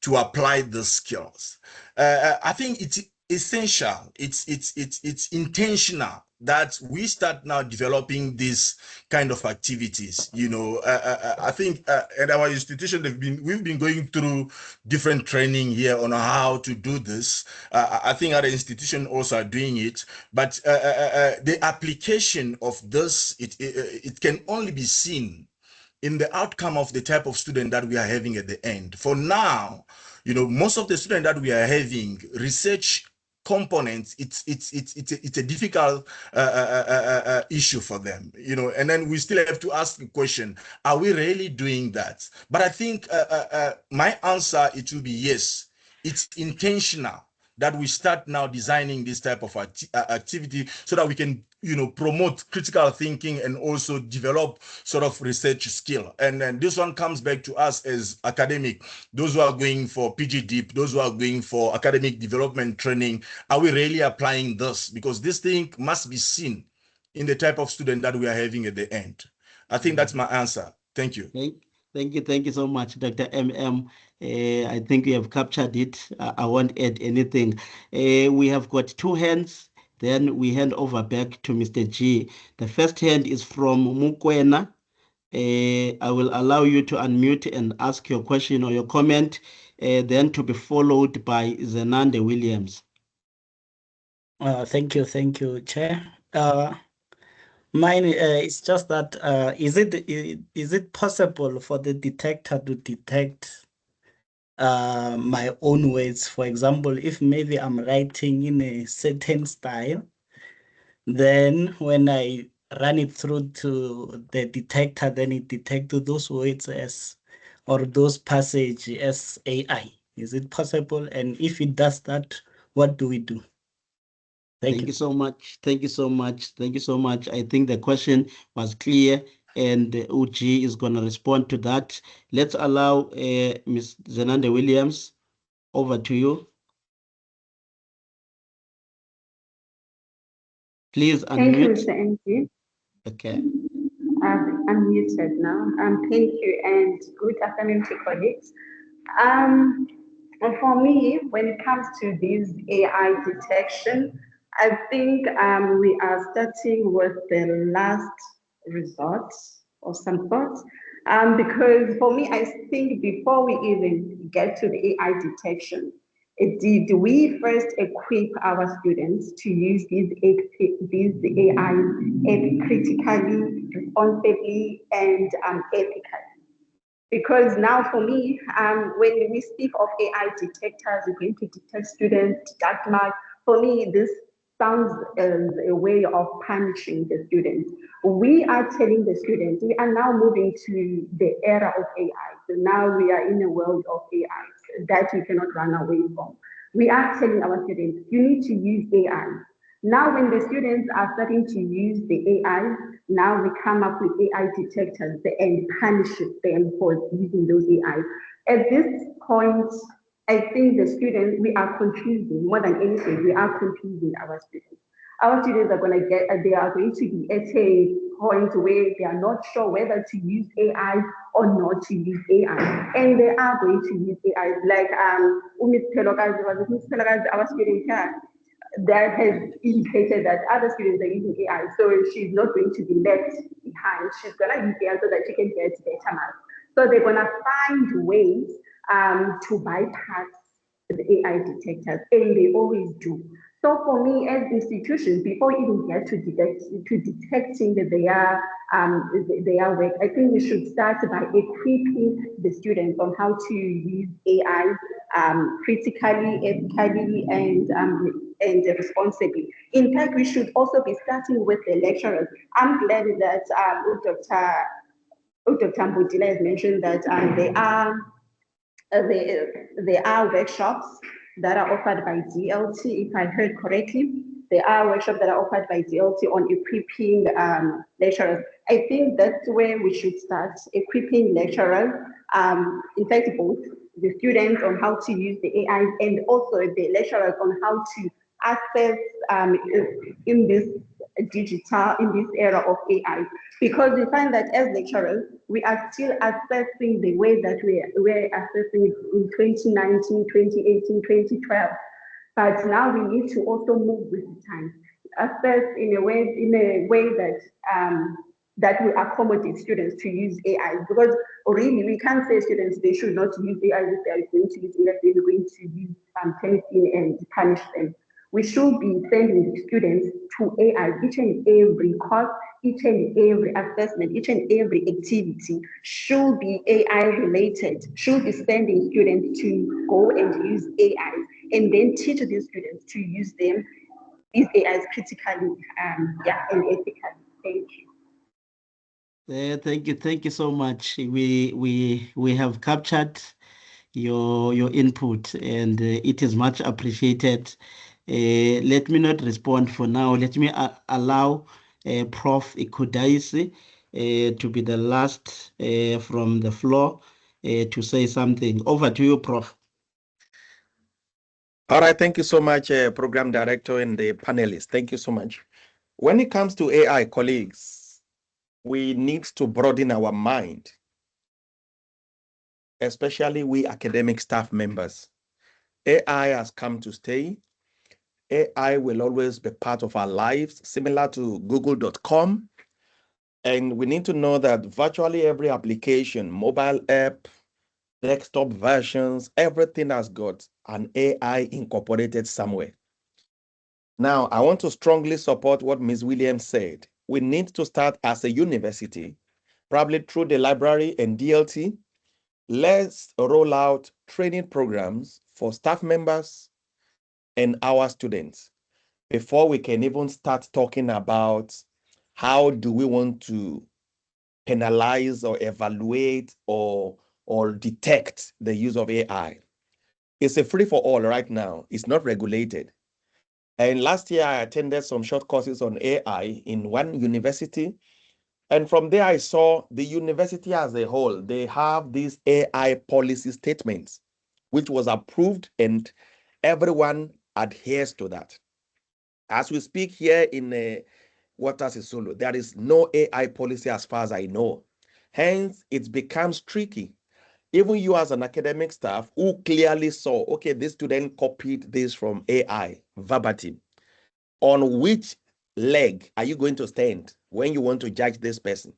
to apply the skills. I think it's essential. It's intentional that we start now developing this kind of activities. You know, I think at our institution we've been going through different training here on how to do this. I think other institutions also are doing it, but the application of this it can only be seen in the outcome of the type of student that we are having at the end. For now, you know, most of the students that we are having research components, it's a difficult issue for them, you know. And then we still have to ask the question: are we really doing that? But I think my answer, it will be yes. It's intentional that we start now designing this type of activity so that we can, you know, promote critical thinking and also develop sort of research skill. And then this one comes back to us as academic, those who are going for PG Deep, those who are going for academic development training. Are we really applying this? Because this thing must be seen in the type of student that we are having at the end. I think that's my answer. Thank you. Thank you so much, Dr. MM. I think you have captured it. I won't add anything. We have got two hands. Then we hand over back to Mr. G. The first hand is from Mukwena. I will allow you to unmute and ask your question or your comment, then to be followed by Zenande Williams. Thank you, Chair. Mine is just that is it possible for the detector to detect my own words? For example, if maybe I'm writing in a certain style, then when I run it through to the detector, then it detects those words as, or those passage as AI. Is it possible? And if it does that, what do we do? Thank you so much. Thank you so much. Thank you so much. I think the question was clear, and Uji is going to respond to that. Let's allow Ms. Zenande Williams. Over to you. Please unmute. Thank you, Mr. NG. Okay. I've unmuted now. Thank you, and good afternoon to colleagues. And for me, when it comes to these AI detection, I think we are starting with the last resort of some sort. Because for me, I think before we even get to the AI detection, did we first equip our students to use these AI critically, responsibly, and ethically? Because now for me, when we speak of AI detectors, we're going to detect students, dark mark. For me, this sounds as a way of punishing the students. We are telling the students, we are now moving to the era of AI. So now we are in a world of AI that we cannot run away from. We are telling our students, you need to use AI. Now, when the students are starting to use the AI, now we come up with AI detectors and punish them for using those AI. At this point, I think the students, we are confusing more than anything, we are confusing our students. Our students are going to they are going to be at a point where they are not sure whether to use AI or not to use AI. And they are going to use AI. Like Miss Pelokazi was Miss Pelokazi, our student here, that has indicated that other students are using AI, so she's not going to be left behind. She's going to use AI so that she can get better marks. So they're going to find ways to bypass the AI detectors, and they always do. So for me, as institutions, before we even get to detecting their work, I think we should start by equipping the students on how to use AI critically, ethically, and responsibly. In fact, we should also be starting with the lecturers. I'm glad that Dr. Mbutila has mentioned that there are workshops that are offered by DLT, if I heard correctly. There are workshops that are offered by DLT on equipping lecturers. I think that's where we should start, equipping lecturers, in fact, both the students on how to use the AI and also the lecturers on how to access in this in this era of AI. Because we find that as lecturers, we are still assessing the way that we're assessing in 2019, 2018, 2012. But now we need to also move with the times, assess in a way that that will accommodate students to use AI. Because really, we can't say students they should not use AI if they are going to use AI, they're going to use Turnitin and punish them. We should be sending students to AI. Each and every course, each and every assessment, each and every activity should be AI related, should be sending students to go and use AI and then teach these students to use these AIs critically, and ethically. Thank you. Thank you so much. We have captured your input, and it is much appreciated. Let me not respond for now. Let me allow Prof. Ikudaisi to be the last from the floor to say something. Over to you, Prof. All right, thank you so much, Program Director and the panelists. Thank you so much. When it comes to AI, colleagues, we need to broaden our mind, especially we academic staff members. AI has come to stay. AI will always be part of our lives, similar to google.com. And we need to know that virtually every application, mobile app, desktop versions, everything has got an AI incorporated somewhere. Now, I want to strongly support what Ms. Williams said. We need to start as a university, probably through the library and DLT. Let's roll out training programs for staff members and our students before we can even start talking about how do we want to penalize or evaluate or detect the use of AI. It's a free for all right now. It's not regulated. And last year, I attended some short courses on AI in one university. And from there, I saw the university as a whole, they have these AI policy statements, which was approved and everyone adheres to that. As we speak here in Waters Solo, there is no AI policy as far as I know. Hence, it becomes tricky. even you as an academic staff who clearly saw, okay, this student copied this from AI verbatim, on which leg are you going to stand when you want to judge this person?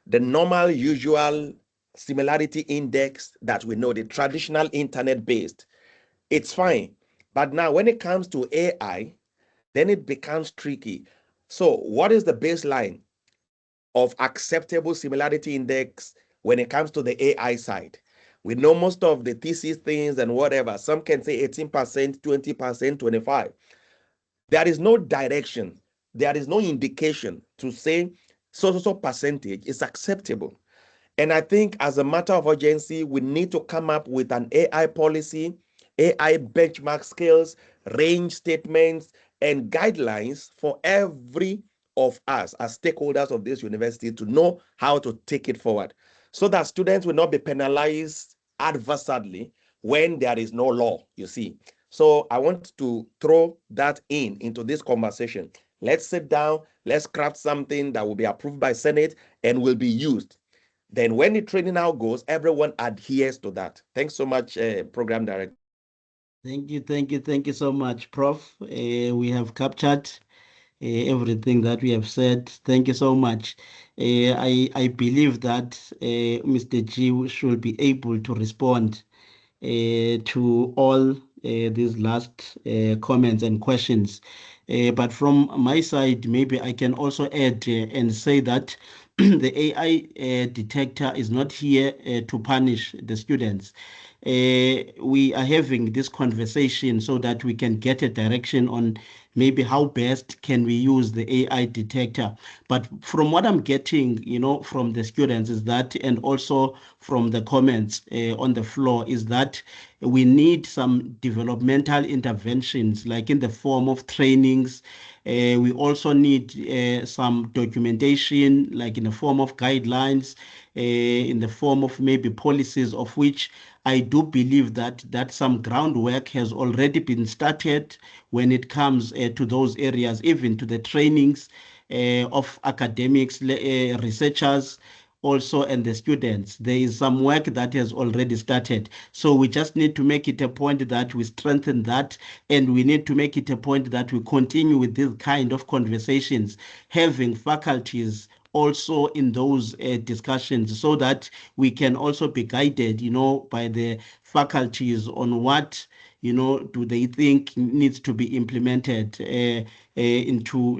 The normal, usual similarity index that we know, the traditional internet-based, it's fine. But now when it comes to AI, then it becomes tricky. So what is the baseline of acceptable similarity index when it comes to the AI side? We know most of the thesis things and whatever. Some can say 18%, 20%, 25%. There is no direction. There is no indication to say so percentage is acceptable. And I think as a matter of urgency, we need to come up with an AI policy, AI benchmark scales, range statements, and guidelines for every of us as stakeholders of this university to know how to take it forward so that students will not be penalized adversely when there is no law, you see. So I want to throw that into this conversation. Let's sit down, let's craft something that will be approved by Senate and will be used. Then when the training now goes, everyone adheres to that. Thanks so much, Program Director. Thank you so much, Prof. We have captured everything that we have said. Thank you so much. I believe that Mr. G should be able to respond to all these last comments and questions. But from my side, maybe I can also add and say that the AI detector is not here to punish the students. We are having this conversation so that we can get a direction on maybe how best can we use the AI detector. But from what I'm getting, from the students is that, and also from the comments on the floor, is that we need some developmental interventions, like in the form of trainings. We also need some documentation, like in the form of guidelines, in the form of maybe policies, of which I do believe that some groundwork has already been started when it comes to those areas, even to the trainings of academics, researchers, also, and the students. There is some work that has already started. So we just need to make it a point that we strengthen that, and we need to make it a point that we continue with this kind of conversations, having faculties also in those discussions, so that we can also be guided, by the faculties on what, do they think needs to be implemented into,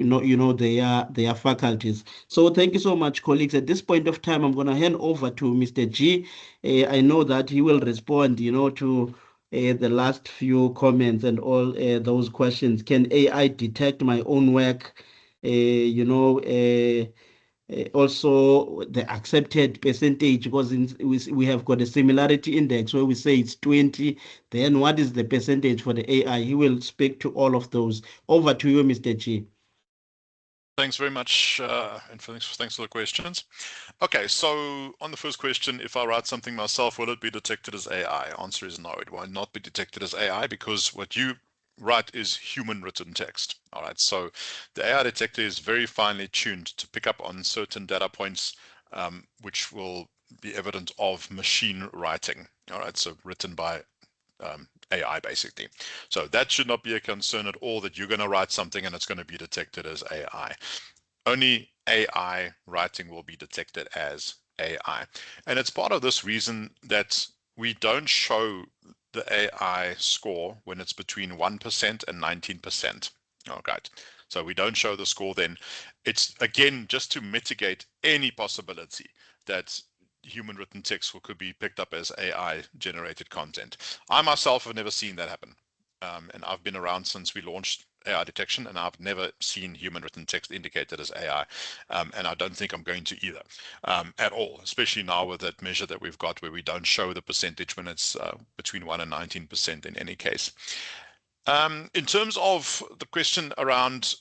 their faculties. So thank you so much, colleagues. At this point of time, I'm going to hand over to Mr. G. I know that he will respond, to the last few comments and all those questions. Can AI detect my own work? Also the accepted percentage, because we have got a similarity index where we say it's 20. Then what is the percentage for the AI? He will speak to all of those. Over to you, Mr. G. Thanks very much, and thanks for the questions. Okay, so on the first question, if I write something myself, will it be detected as AI? Answer is no, it will not be detected as AI, because what you write is human written text. All right, so the AI detector is very finely tuned to pick up on certain data points, which will be evident of machine writing. All right, so written by AI basically. So that should not be a concern at all, that you're going to write something and it's going to be detected as AI. Only AI writing will be detected as AI. And it's part of this reason that we don't show the AI score when it's between 1% and 19%. Okay, so we don't show the score then. It's again just to mitigate any possibility that human written text could be picked up as AI generated content. I myself have never seen that happen. And I've been around since we launched AI detection, and I've never seen human written text indicated as AI. And I don't think I'm going to either at all, especially now with that measure that we've got where we don't show the percentage when it's between 1 and 19% in any case. In terms of the question around,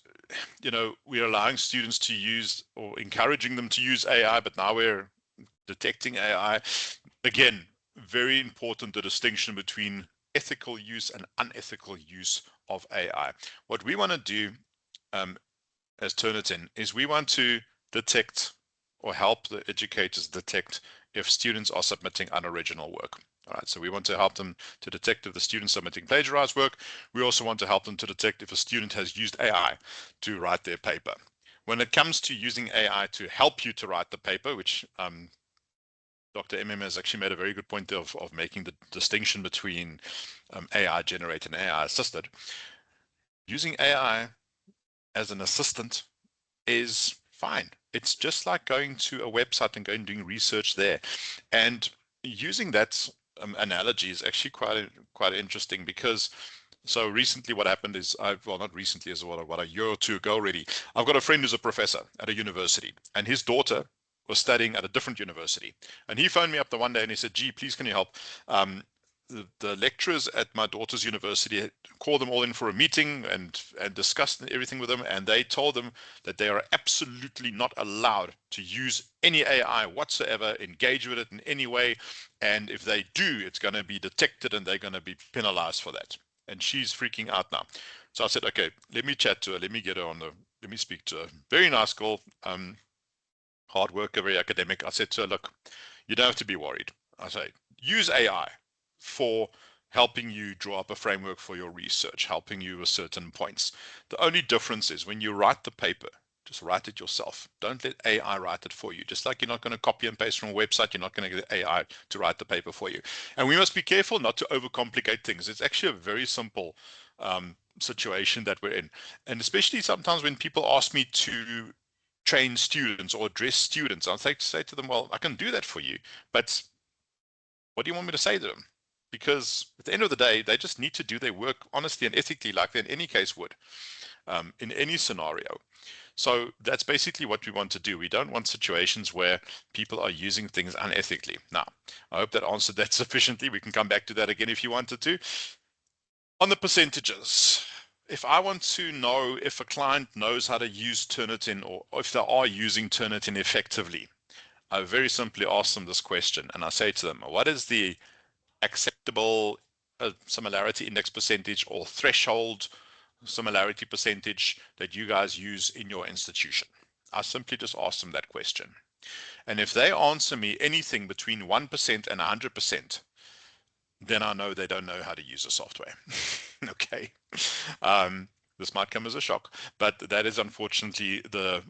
we're allowing students to use or encouraging them to use AI, but now we're detecting AI. Again, very important, the distinction between ethical use and unethical use of AI. What we want to do as Turnitin is we want to detect or help the educators detect if students are submitting unoriginal work. All right, so we want to help them to detect if the student submitting plagiarized work. We also want to help them to detect if a student has used AI to write their paper. When it comes to using AI to help you to write the paper, which Dr. MM has actually made a very good point of making the distinction between AI generated and AI assisted. Using AI as an assistant is fine. It's just like going to a website and going and doing research there. And using that analogy is actually quite interesting, because so recently what happened is, well, not recently, as what, a year or two ago already, I've got a friend who's a professor at a university, and his daughter was studying at a different university. And he phoned me up the one day and he said, gee, please, can you help? The lecturers at my daughter's university called them all in for a meeting and discussed everything with them, and they told them that they are absolutely not allowed to use any AI whatsoever, engage with it in any way, and if they do, it's going to be detected and they're going to be penalized for that. And she's freaking out now. So I said, okay, let me chat to her, let me get her on the, let me speak to her. Very nice girl, hard worker, very academic. I said to her, look, you don't have to be worried. I say, use AI for helping you draw up a framework for your research, helping you with certain points. The only difference is when you write the paper, just write it yourself. Don't let AI write it for you. Just like you're not going to copy and paste from a website, you're not going to get AI to write the paper for you. And we must be careful not to overcomplicate things. It's actually a very simple situation that we're in. And especially sometimes when people ask me to train students or address students, I'll say to them, well, I can do that for you, but what do you want me to say to them? Because at the end of the day, they just need to do their work honestly and ethically, like they in any case would, in any scenario. So that's basically what we want to do. We don't want situations where people are using things unethically. Now, I hope that answered that sufficiently. We can come back to that again if you wanted to. On the percentages, if I want to know if a client knows how to use Turnitin or if they are using Turnitin effectively, I very simply ask them this question, and I say to them, what is the acceptable similarity index percentage or threshold similarity percentage that you guys use in your institution? I simply just ask them that question. And if they answer me anything between 1% and 100%, then I know they don't know how to use the software. Okay. This might come as a shock, but that is unfortunately the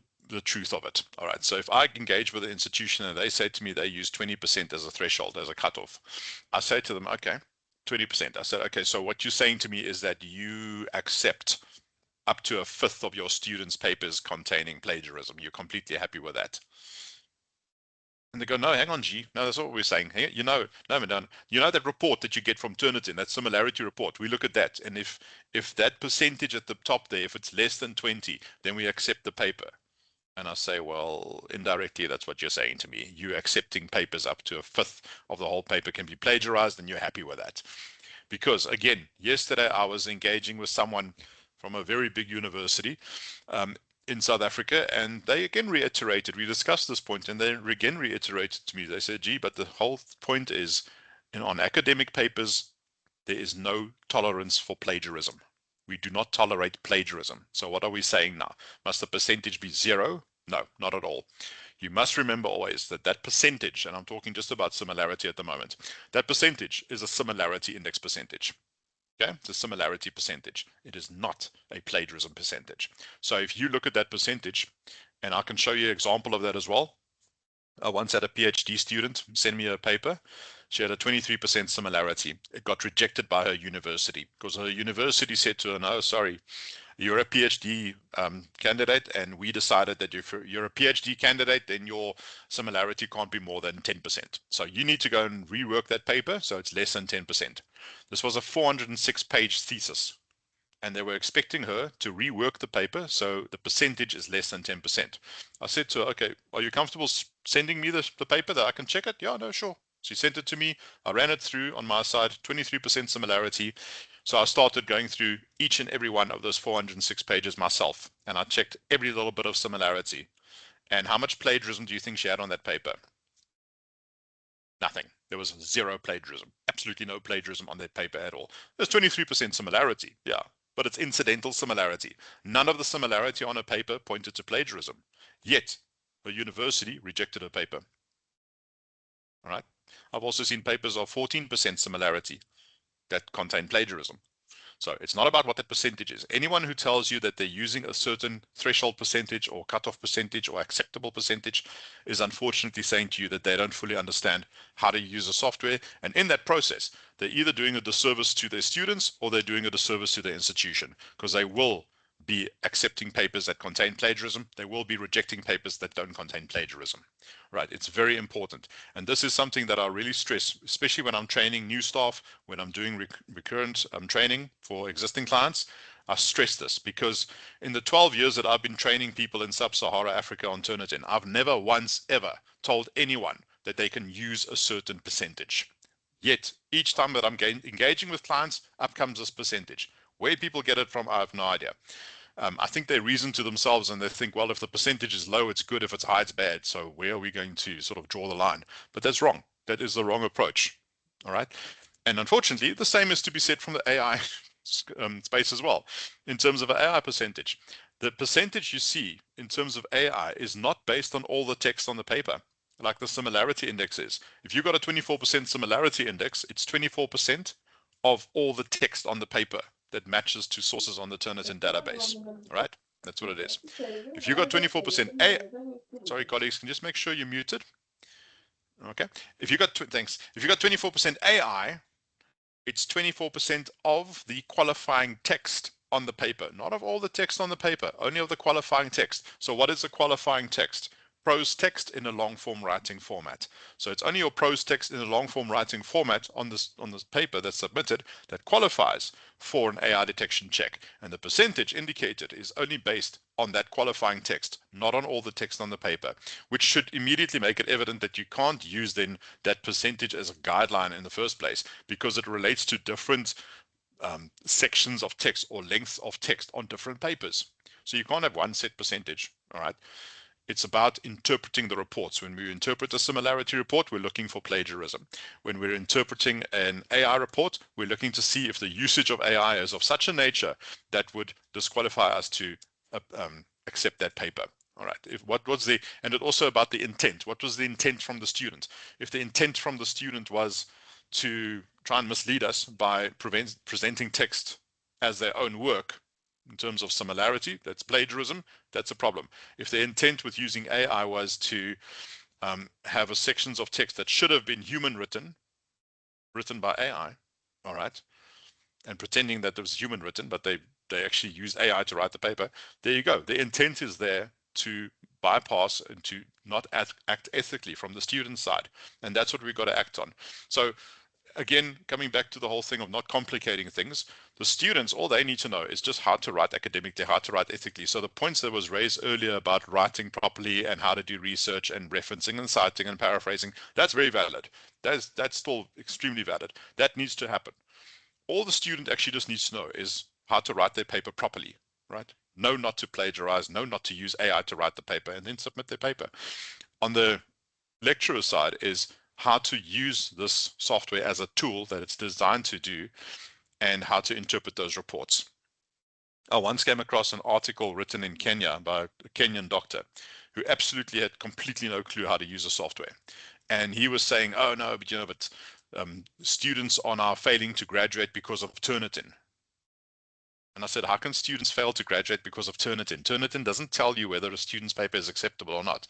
truth of it. All right. So if I engage with an institution and they say to me they use 20% as a threshold, as a cutoff, I say to them, okay, 20%. I said, okay, so what you're saying to me is that you accept up to 1/5 of your students' papers containing plagiarism. You're completely happy with that. And they go, no, hang on, G. No, that's what we're saying. Hey, you know, no, you know that report that you get from Turnitin, that similarity report. We look at that, and if that percentage at the top there, if it's less than 20, then we accept the paper. And I say, well, indirectly, that's what you're saying to me. You're accepting papers up to 1/5 of the whole paper can be plagiarized, and you're happy with that. Because again, yesterday I was engaging with someone from a very big university in South Africa, and they again reiterated, we discussed this point, and they again reiterated to me, they said, gee, but the whole point is, on academic papers, there is no tolerance for plagiarism. We do not tolerate plagiarism. So what are we saying now? Must the percentage be 0? No, not at all. You must remember always that that percentage, and I'm talking just about similarity at the moment, that percentage is a similarity index percentage. Okay, it's a similarity percentage. It is not a plagiarism percentage. So if you look at that percentage, and I can show you an example of that as well. I once had a PhD student send me a paper. She had a 23% similarity. It got rejected by her university because her university said to her, no, sorry, you're a PhD candidate, and we decided that if you're a PhD candidate, then your similarity can't be more than 10%. So you need to go and rework that paper so it's less than 10%. This was a 406-page thesis, and they were expecting her to rework the paper so the percentage is less than 10%. I said to her, okay, are you comfortable sending me the paper that I can check it? Yeah, no, sure. She sent it to me. I ran it through on my side, 23% similarity. So I started going through each and every one of those 406 pages myself, and I checked every little bit of similarity. And how much plagiarism do you think she had on that paper? Nothing. There was 0 plagiarism. Absolutely no plagiarism on that paper at all. There's 23% similarity, yeah, but it's incidental similarity. None of the similarity on a paper pointed to plagiarism. Yet, the university rejected her paper. All right. I've also seen papers of 14% similarity that contain plagiarism. So it's not about what that percentage is. Anyone who tells you that they're using a certain threshold percentage or cutoff percentage or acceptable percentage is unfortunately saying to you that they don't fully understand how to use a software. And in that process, they're either doing a disservice to their students or they're doing a disservice to their institution, because they will be accepting papers that contain plagiarism. They will be rejecting papers that don't contain plagiarism. Right? It's very important. And this is something that I really stress, especially when I'm training new staff, when I'm doing recurrent training for existing clients. I stress this because in the 12 years that I've been training people in Sub-Sahara Africa on Turnitin, I've never once ever told anyone that they can use a certain percentage. Yet, each time that I'm engaging with clients, up comes this percentage. Where people get it from, I have no idea. I think they reason to themselves and they think, well, if the percentage is low, it's good. If it's high, it's bad. So where are we going to sort of draw the line? But that's wrong. That is the wrong approach. All right. And unfortunately, the same is to be said from the AI space as well. In terms of an AI percentage, the percentage you see in terms of AI is not based on all the text on the paper, like the similarity index is. If you've got a 24% similarity index, it's 24% of all the text on the paper that matches to sources on the Turnitin database, right? That's what it is. If you've got 24% sorry, colleagues, can you just make sure you're muted? Okay. If you got, thanks. If you got 24% AI, it's 24% of the qualifying text on the paper, not of all the text on the paper, only of the qualifying text. So what is the qualifying text? Prose text in a long form writing format. So it's only your prose text in a long form writing format on this paper that's submitted that qualifies for an AI detection check. And the percentage indicated is only based on that qualifying text, not on all the text on the paper, which should immediately make it evident that you can't use then that percentage as a guideline in the first place, because it relates to different sections of text or lengths of text on different papers. So you can't have one set percentage. All right. It's about interpreting the reports. When we interpret a similarity report, we're looking for plagiarism. When we're interpreting an AI report, we're looking to see if the usage of AI is of such a nature that would disqualify us to accept that paper. All right. And it also about the intent. What was the intent from the student? If the intent from the student was to try and mislead us by presenting text as their own work, in terms of similarity, that's plagiarism, that's a problem. If the intent with using AI was to have a sections of text that should have been human written by AI, all right, and pretending that it was human written, but they actually use AI to write the paper, there you go. The intent is there to bypass and to not act ethically from the student side. And that's what we've got to act on. So again, coming back to the whole thing of not complicating things, the students, all they need to know is just how to write academically, how to write ethically. So the points that was raised earlier about writing properly and how to do research and referencing and citing and paraphrasing, that's very valid. That's still extremely valid. That needs to happen. All the student actually just needs to know is how to write their paper properly, right? Know not to plagiarize, know not to use AI to write the paper, and then submit their paper. On the lecturer side is how to use this software as a tool that it's designed to do and how to interpret those reports. I once came across an article written in Kenya by a Kenyan doctor who absolutely had completely no clue how to use the software. And he was saying, oh no, but students are now failing to graduate because of Turnitin. And I said, how can students fail to graduate because of Turnitin? Turnitin doesn't tell you whether a student's paper is acceptable or not.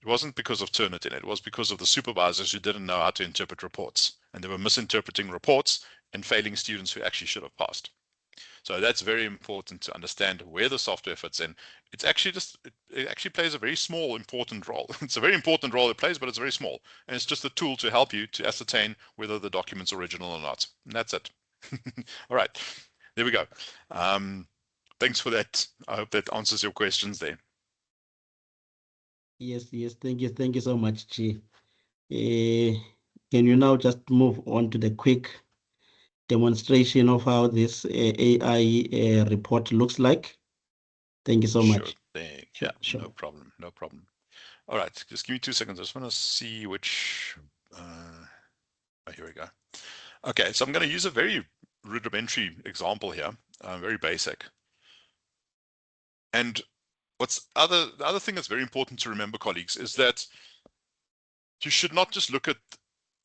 It wasn't because of Turnitin. It was because of the supervisors who didn't know how to interpret reports. And they were misinterpreting reports and failing students who actually should have passed. So that's very important to understand where the software fits in. It's actually it actually plays a very small, important role. It's a very important role it plays, but it's very small. And it's just a tool to help you to ascertain whether the document's original or not. And that's it. All right, there we go. Thanks for that. I hope that answers your questions there. Yes, thank you so much, Chi. Can you now just move on to the quick demonstration of how this AI report looks like? Thank you so much. Sure thing. Yeah, sure. No problem. All right, just give me 2 seconds. I just want to see which, here we go. Okay, so I'm going to use a very rudimentary example here, very basic. And the other thing that's very important to remember, colleagues, is that you should not just look at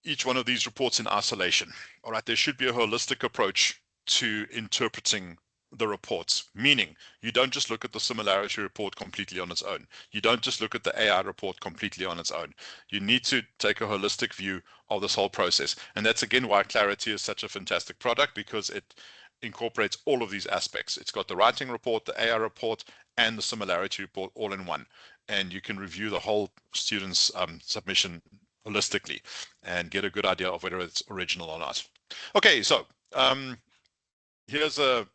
each one of these reports in isolation. All right, there should be a holistic approach to interpreting the reports, meaning you don't just look at the similarity report completely on its own. You don't just look at the AI report completely on its own. You need to take a holistic view of this whole process. And that's again why Clarity is such a fantastic product, because it incorporates all of these aspects. It's got the writing report, the AI report, and the similarity report all in one. And you can review the whole student's submission holistically and get a good idea of whether it's original or not. Okay, so here's a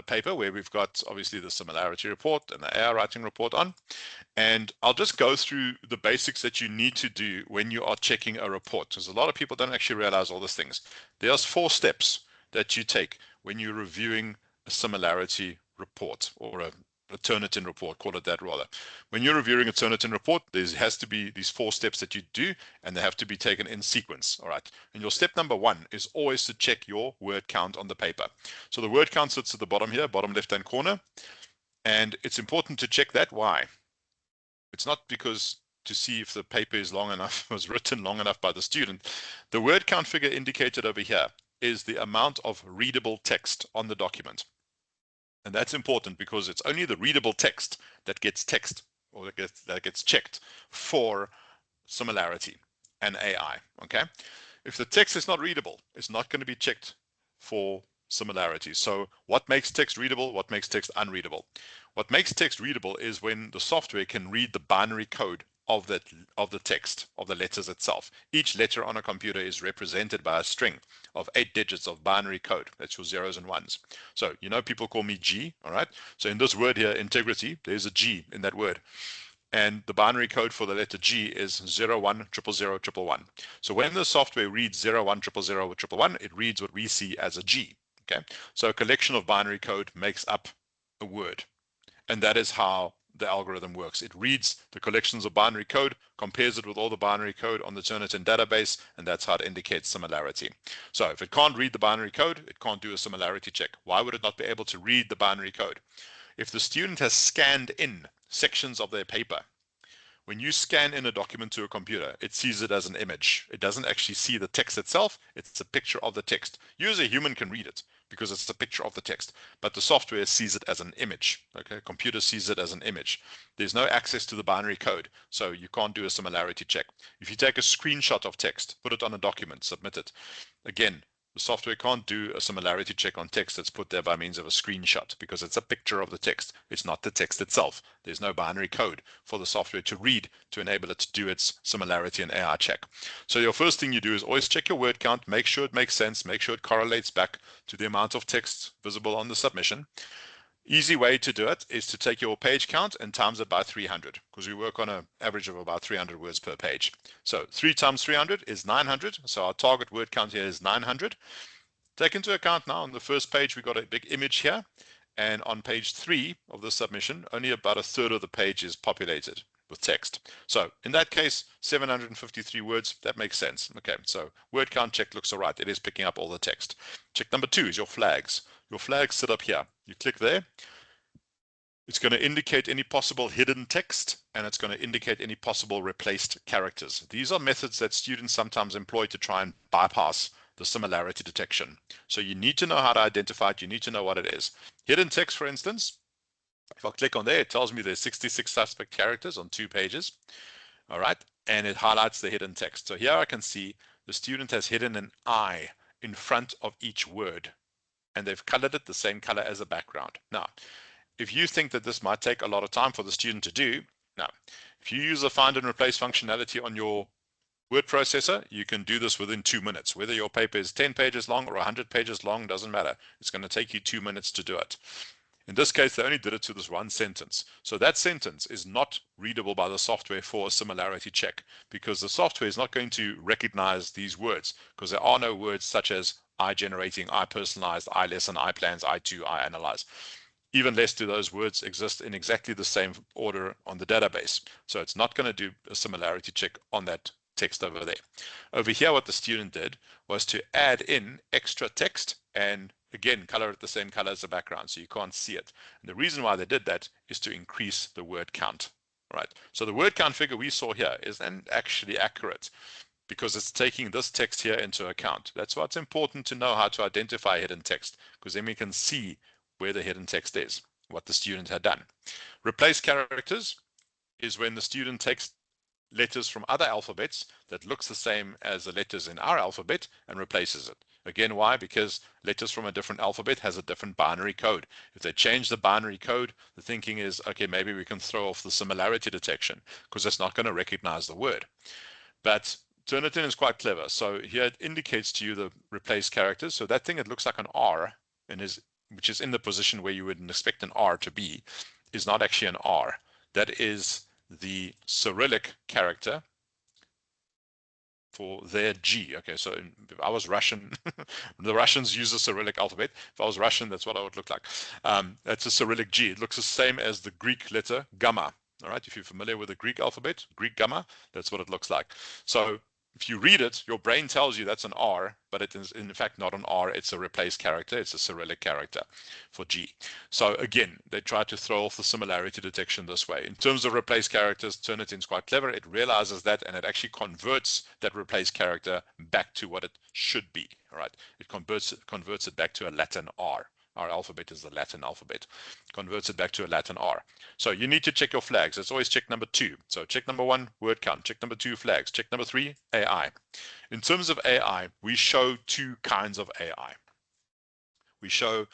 paper where we've got obviously the similarity report and the AI writing report on. And I'll just go through the basics that you need to do when you are checking a report, because a lot of people don't actually realize all these things. There's 4 steps that you take when you're reviewing a similarity report, or a Turnitin report, call it that rather. When you're reviewing a Turnitin report, there has to be these 4 steps that you do, and they have to be taken in sequence. All right. And your step number 1 is always to check your word count on the paper. So the word count sits at the bottom here, bottom left-hand corner. And it's important to check that. Why? It's not because to see if the paper is long enough, was written long enough by the student. The word count figure indicated over here is the amount of readable text on the document. And that's important because it's only the readable text that gets that gets checked for similarity and AI. Okay. If the text is not readable, it's not going to be checked for similarity. So what makes text readable? What makes text unreadable? What makes text readable is when the software can read the binary code of the text, of the letters itself. Each letter on a computer is represented by a string of 8 digits of binary code. That's your zeros and ones. So, you know, people call me G, all right? So in this word here, integrity, there's a G in that word. And the binary code for the letter G is 01000111. So when the software reads 01000111, it reads what we see as a G. Okay, so a collection of binary code makes up a word, and that is how the algorithm works. It reads the collections of binary code, compares it with all the binary code on the Turnitin database, and that's how it indicates similarity. So if it can't read the binary code, it can't do a similarity check. Why would it not be able to read the binary code? If the student has scanned in sections of their paper, when you scan in a document to a computer, it sees it as an image. It doesn't actually see the text itself. It's a picture of the text. You as a human can read it because it's a picture of the text, but the software sees it as an image. Okay, computer sees it as an image. There's no access to the binary code, so you can't do a similarity check. If you take a screenshot of text, put it on a document, submit it. Again, the software can't do a similarity check on text that's put there by means of a screenshot because it's a picture of the text. It's not the text itself. There's no binary code for the software to read to enable it to do its similarity and AI check. So your first thing you do is always check your word count, make sure it makes sense, make sure it correlates back to the amount of text visible on the submission. Easy way to do it is to take your page count and times it by 300, because we work on an average of about 300 words per page. So 3 times 300 is 900. So our target word count here is 900. Take into account now on the first page, we got a big image here. And on page 3 of the submission, only about a third of the page is populated with text. So in that case, 753 words, that makes sense. Okay, so word count check looks all right. It is picking up all the text. Check number 2 is your flags. Your flags sit up here. You click there. It's going to indicate any possible hidden text, and it's going to indicate any possible replaced characters. These are methods that students sometimes employ to try and bypass the similarity detection. So you need to know how to identify it. You need to know what it is. Hidden text, for instance, if I click on there, it tells me there's 66 suspect characters on 2 pages. All right, and it highlights the hidden text. So here I can see the student has hidden an I in front of each word, and they've colored it the same color as the background. Now, if you think that this might take a lot of time for the student to do, now, if you use the find and replace functionality on your word processor, you can do this within 2 minutes. Whether your paper is 10 pages long or 100 pages long, doesn't matter. It's going to take you 2 minutes to do it. In this case, they only did it to this one sentence. So that sentence is not readable by the software for a similarity check, because the software is not going to recognize these words, because there are no words such as I generating, I personalized, I lesson, I plans, I to, I analyze. Even less do those words exist in exactly the same order on the database. So it's not going to do a similarity check on that text over there. Over here, what the student did was to add in extra text and again, color it the same color as the background so you can't see it. And the reason why they did that is to increase the word count. All right. So the word count figure we saw here is then actually accurate because it's taking this text here into account. That's why it's important to know how to identify hidden text, because then we can see where the hidden text is, what the student had done. Replace characters is when the student takes letters from other alphabets that looks the same as the letters in our alphabet and replaces it. Again, why? Because letters from a different alphabet has a different binary code. If they change the binary code, the thinking is, okay, maybe we can throw off the similarity detection because it's not going to recognize the word. But Turnitin is quite clever. So here it indicates to you the replaced characters. So that thing, it looks like an R, which is in the position where you would expect an R to be, is not actually an R. That is the Cyrillic character for their G. Okay, so if I was Russian, the Russians use the Cyrillic alphabet. If I was Russian, that's what I would look like. That's a Cyrillic G. It looks the same as the Greek letter gamma. All right, if you're familiar with the Greek alphabet, Greek gamma, that's what it looks like. So if you read it, your brain tells you that's an R, but it is in fact not an R. It's a replaced character. It's a Cyrillic character for G. So again, they try to throw off the similarity detection this way. In terms of replaced characters, Turnitin's quite clever. It realizes that, and it actually converts that replaced character back to what it should be. All right, it converts it back to a Latin R. Our alphabet is the Latin alphabet. Converts it back to a Latin R. So you need to check your flags. It's always check number 2. So check number 1, word count. Check number 2, flags. Check number 3, AI. In terms of AI, we show 2 kinds of AI. We show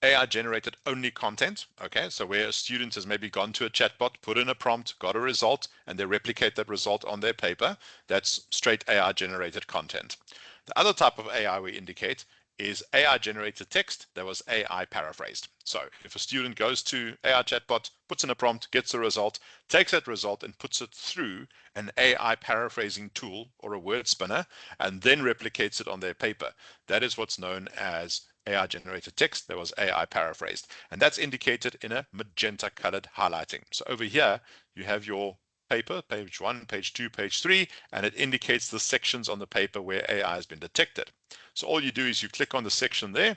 AI generated only content. Okay, so where a student has maybe gone to a chatbot, put in a prompt, got a result, and they replicate that result on their paper. That's straight AI generated content. The other type of AI we indicate is AI generated text that was AI paraphrased. So if a student goes to AI chatbot, puts in a prompt, gets a result, takes that result and puts it through an AI paraphrasing tool or a word spinner, and then replicates it on their paper, that is what's known as AI generated text that was AI paraphrased. And that's indicated in a magenta colored highlighting. So over here, you have your paper, page 1, page 2, page 3, and it indicates the sections on the paper where AI has been detected. So all you do is you click on the section there,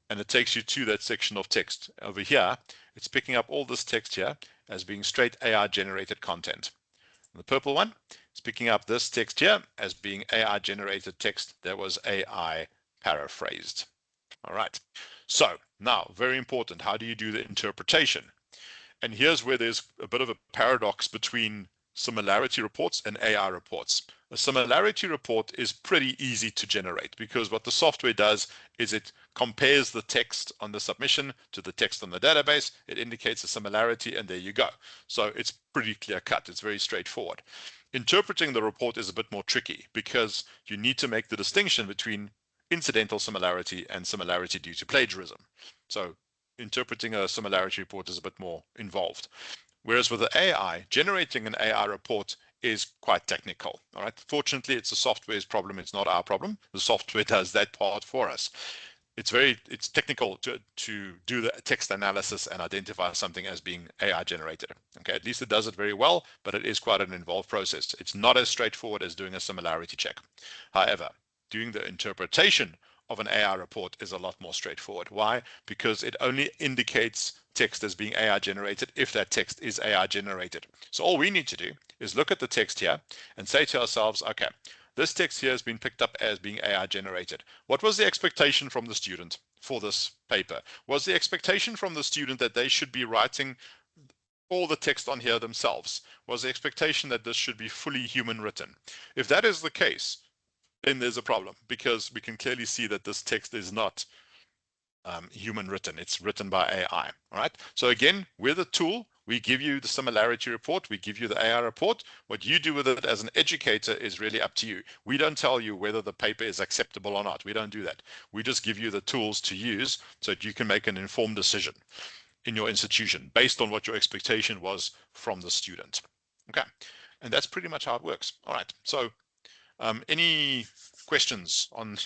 and it takes you to that section of text. Over here, it's picking up all this text here as being straight AI generated content. And the purple one is picking up this text here as being AI generated text that was AI paraphrased. All right. So now, very important, how do you do the interpretation? And here's where there's a bit of a paradox between similarity reports and AI reports. A similarity report is pretty easy to generate because what the software does is it compares the text on the submission to the text on the database. It indicates a similarity, and there you go. So it's pretty clear cut. It's very straightforward. Interpreting the report is a bit more tricky because you need to make the distinction between incidental similarity and similarity due to plagiarism. So interpreting a similarity report is a bit more involved. Whereas with the AI, generating an AI report is quite technical. All right. Fortunately, it's the software's problem. It's not our problem. The software does that part for us. It's technical to do the text analysis and identify something as being AI generated. Okay, at least it does it very well, but it is quite an involved process. It's not as straightforward as doing a similarity check. However, doing the interpretation of an AI report is a lot more straightforward. Why? Because it only indicates text as being AI generated if that text is AI generated. So all we need to do is look at the text here and say to ourselves, okay, this text here has been picked up as being AI generated. What was the expectation from the student for this paper? Was the expectation from the student that they should be writing all the text on here themselves? Was the expectation that this should be fully human written? If that is the case, then there's a problem because we can clearly see that this text is not human written. It's written by AI. All right. So again, we're the tool. We give you the similarity report. We give you the AI report. What you do with it as an educator is really up to you. We don't tell you whether the paper is acceptable or not. We don't do that. We just give you the tools to use so that you can make an informed decision in your institution based on what your expectation was from the student. Okay. And that's pretty much how it works. All right. So any questions on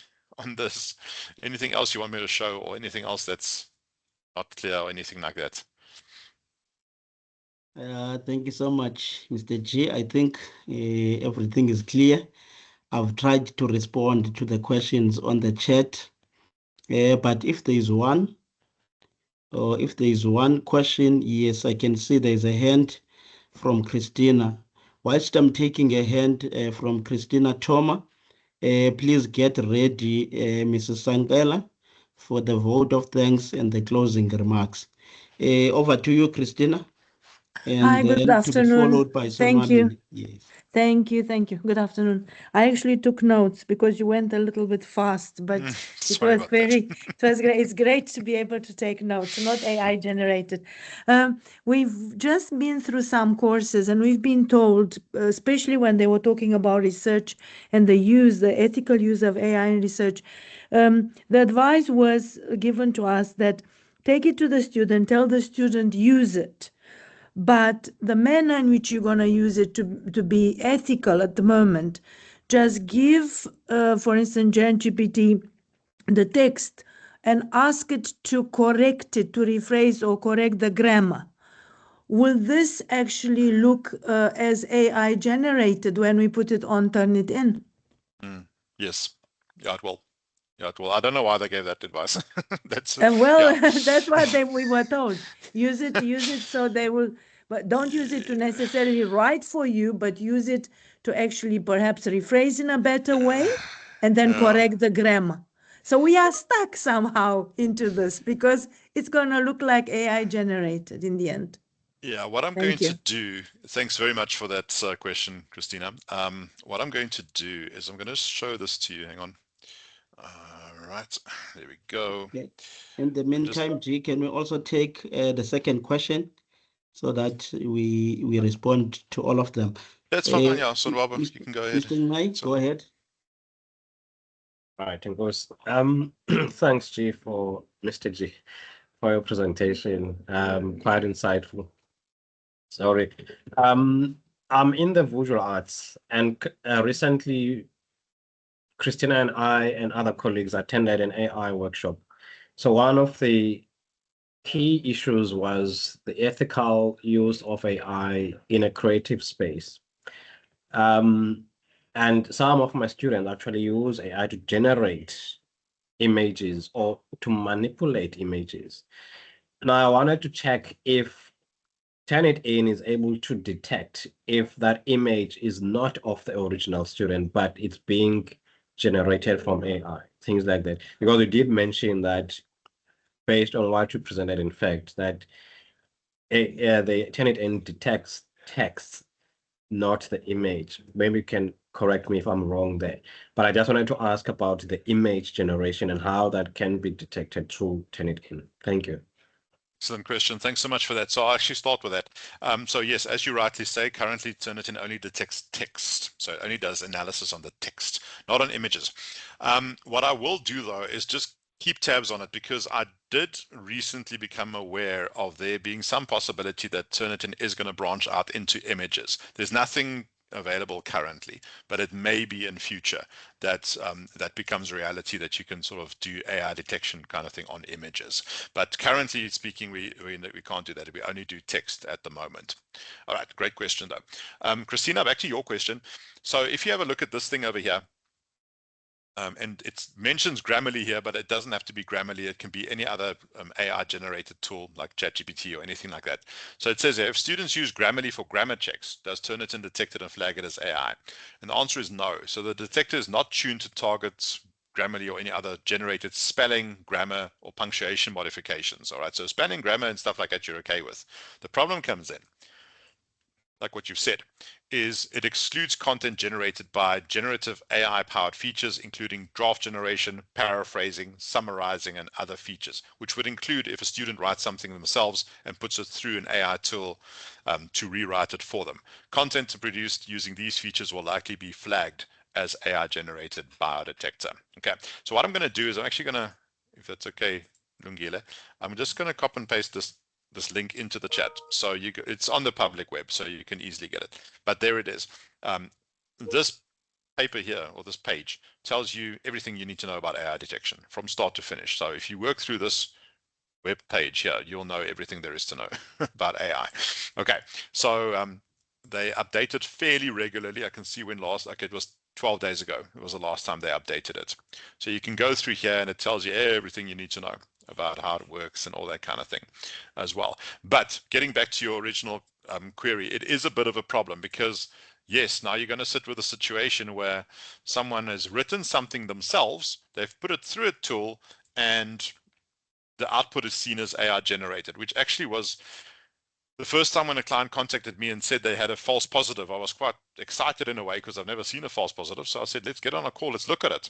this? Anything else you want me to show, or anything else that's not clear, or anything like that? Thank you so much, Mr. G. I think everything is clear. I've tried to respond to the questions on the chat, but if there is one question, yes, I can see there is a hand from Christina. Whilst I'm taking a hand from Christina Choma, please get ready, Mrs. Sangela, for the vote of thanks and the closing remarks. Over to you, Christina. And Hi, good then to be afternoon. followed by Thank you. Sonwabini. Yes. Thank you. Good afternoon. I actually took notes because you went a little bit fast, but it Sorry was about that. it was great. It's great to be able to take notes, not AI generated. We've just been through some courses and we've been told, especially when they were talking about research and the ethical use of AI in research, the advice was given to us that take it to the student, tell the student, use it. But the manner in which you're going to use it to be ethical at the moment, just give, for instance, GPT the text and ask it to correct it, to rephrase or correct the grammar. Will this actually look as AI generated when we put it on Turnitin? Yes. Yeah, it will. Yeah, it will. I don't know why they gave that advice. That's Well, yeah. that's what we were told. Use it so they will, but don't use it to necessarily write for you, but use it to actually perhaps rephrase in a better way and then correct the grammar. So we are stuck somehow into this because it's going to look like AI generated in the end. Yeah, what I'm going to do, thanks very much for that question, Christina. What I'm going to do is I'm going to show this to you. Hang on. Right, there we go. Okay. In the meantime, G, can we also take the second question so that we respond to all of them? That's fine, yeah. Sonwabo, you can go ahead. Mr. Ngai, go ahead. All right, and goes. Thanks, G, for Mr. G, for your presentation. Quite insightful. Sorry. I'm in the visual arts, and recently, Christina and I and other colleagues attended an AI workshop. So one of the key issues was the ethical use of AI in a creative space. And some of my students actually use AI to generate images or to manipulate images. Now, I wanted to check if Turnitin is able to detect if that image is not of the original student, but it's being generated from AI, things like that. Because you did mention that based on what you presented, in fact, that the Turnitin detects text, not the image. Maybe you can correct me if I'm wrong there. But I just wanted to ask about the image generation and how that can be detected through Turnitin. Thank you. Excellent question. Thanks so much for that. So I'll actually start with that. So yes, as you rightly say, currently Turnitin only detects text. So it only does analysis on the text, not on images. What I will do though is just keep tabs on it because I did recently become aware of there being some possibility that Turnitin is going to branch out into images. There's nothing available currently, but it may be in future that that becomes reality, that you can sort of do AI detection kind of thing on images. But currently speaking, we can't do that. We only do text at the moment. All right, great question though. Christina, back to your question. So if you have a look at this thing over here, and it mentions Grammarly here, but it doesn't have to be Grammarly. It can be any other AI generated tool like ChatGPT or anything like that. So it says here, if students use Grammarly for grammar checks, does Turnitin detect it and flag it as AI? And the answer is no. So the detector is not tuned to target Grammarly or any other generated spelling, grammar, or punctuation modifications. All right, so spelling, grammar, and stuff like that you're okay with. The problem comes in, like what you've said, is it excludes content generated by generative AI-powered features, including draft generation, paraphrasing, summarizing, and other features, which would include if a student writes something themselves and puts it through an AI tool to rewrite it for them. Content produced using these features will likely be flagged as AI generated by our detector. Okay, so what I'm going to do is I'm actually going to, if that's okay, Lungile, I'm just going to copy and paste this link into the chat. So it's on the public web, so you can easily get it. But there it is. This paper here, or this page, tells you everything you need to know about AI detection from start to finish. So if you work through this web page here, you'll know everything there is to know about AI. Okay, so they update it fairly regularly. I can see when last, okay, it was 12 days ago. It was the last time they updated it. So you can go through here and it tells you everything you need to know about how it works and all that kind of thing as well. But getting back to your original query, it is a bit of a problem because yes, now you're going to sit with a situation where someone has written something themselves, they've put it through a tool, and the output is seen as AI generated, which actually was the first time when a client contacted me and said they had a false positive. I was quite excited in a way because I've never seen a false positive. So I said, let's get on a call, let's look at it.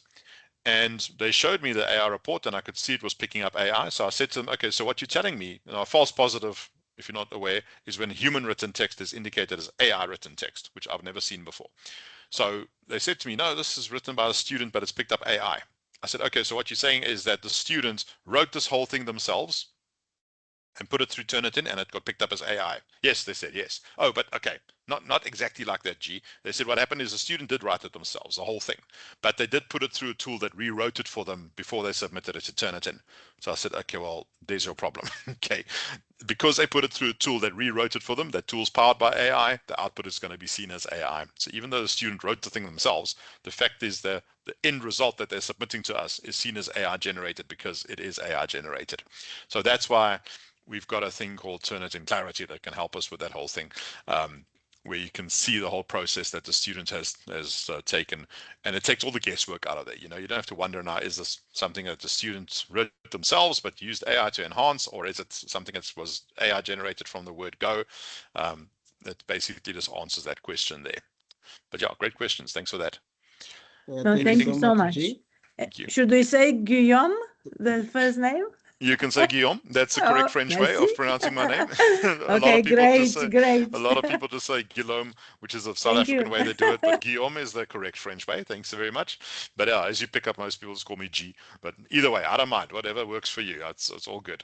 And they showed me the AI report and I could see it was picking up AI. So I said to them, okay, so what you're telling me, a false positive, if you're not aware, is when human written text is indicated as AI written text, which I've never seen before. So they said to me, no, this is written by a student, but it's picked up AI. I said, okay, so what you're saying is that the students wrote this whole thing themselves and put it through Turnitin and it got picked up as AI. Yes, they said yes. Oh, but okay, not exactly like that, G. They said what happened is the student did write it themselves, the whole thing, but they did put it through a tool that rewrote it for them before they submitted it to Turnitin. So I said, okay, well, there's your problem. Okay, because they put it through a tool that rewrote it for them, that tool's powered by AI, the output is going to be seen as AI. So even though the student wrote the thing themselves, the fact is the end result that they're submitting to us is seen as AI generated because it is AI generated. So that's why we've got a thing called Turnitin Clarity that can help us with that whole thing, where you can see the whole process that the student has taken, and it takes all the guesswork out of it. You don't have to wonder now, is this something that the students wrote themselves but used AI to enhance, or is it something that was AI generated from the word go? That basically just answers that question there. But yeah, great questions. Thanks for that. No, thank you so much. Thank you. Should we say Guillaume, the first name? You can say Guillaume. That's the correct French way of pronouncing my name. A lot of people just say Guillaume, which is a South African way they do it, but Guillaume is the correct French way. Thanks very much. But yeah, as you pick up, most people just call me G. But either way, I don't mind. Whatever works for you. It's all good.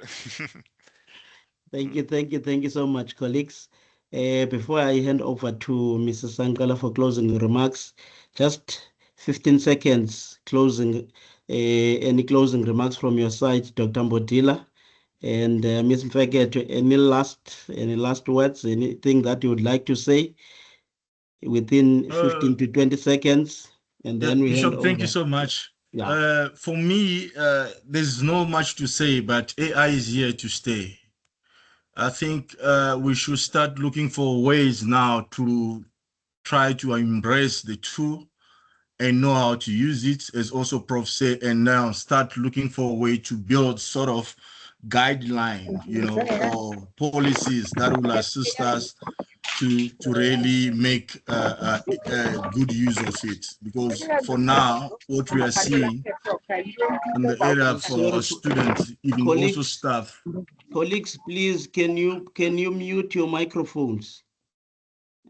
Thank you so much, colleagues. Before I hand over to Mrs. Sankala for closing remarks, just 15 seconds closing. Any closing remarks from your side, Dr. Mbodila? And Ms. Mfeket, any last words, anything that you would like to say within 15 to 20 seconds? And then we Bishop, hand thank over. you so much. Yeah. For me, there's not much to say, but AI is here to stay. I think we should start looking for ways now to try to embrace the tool and know how to use it, as also Prof said, and now start looking for a way to build sort of guideline, or policies that will assist us to really make good use of it. Because for now, what we are seeing in the area for our students, even also staff. Colleagues, please, can you mute your microphones?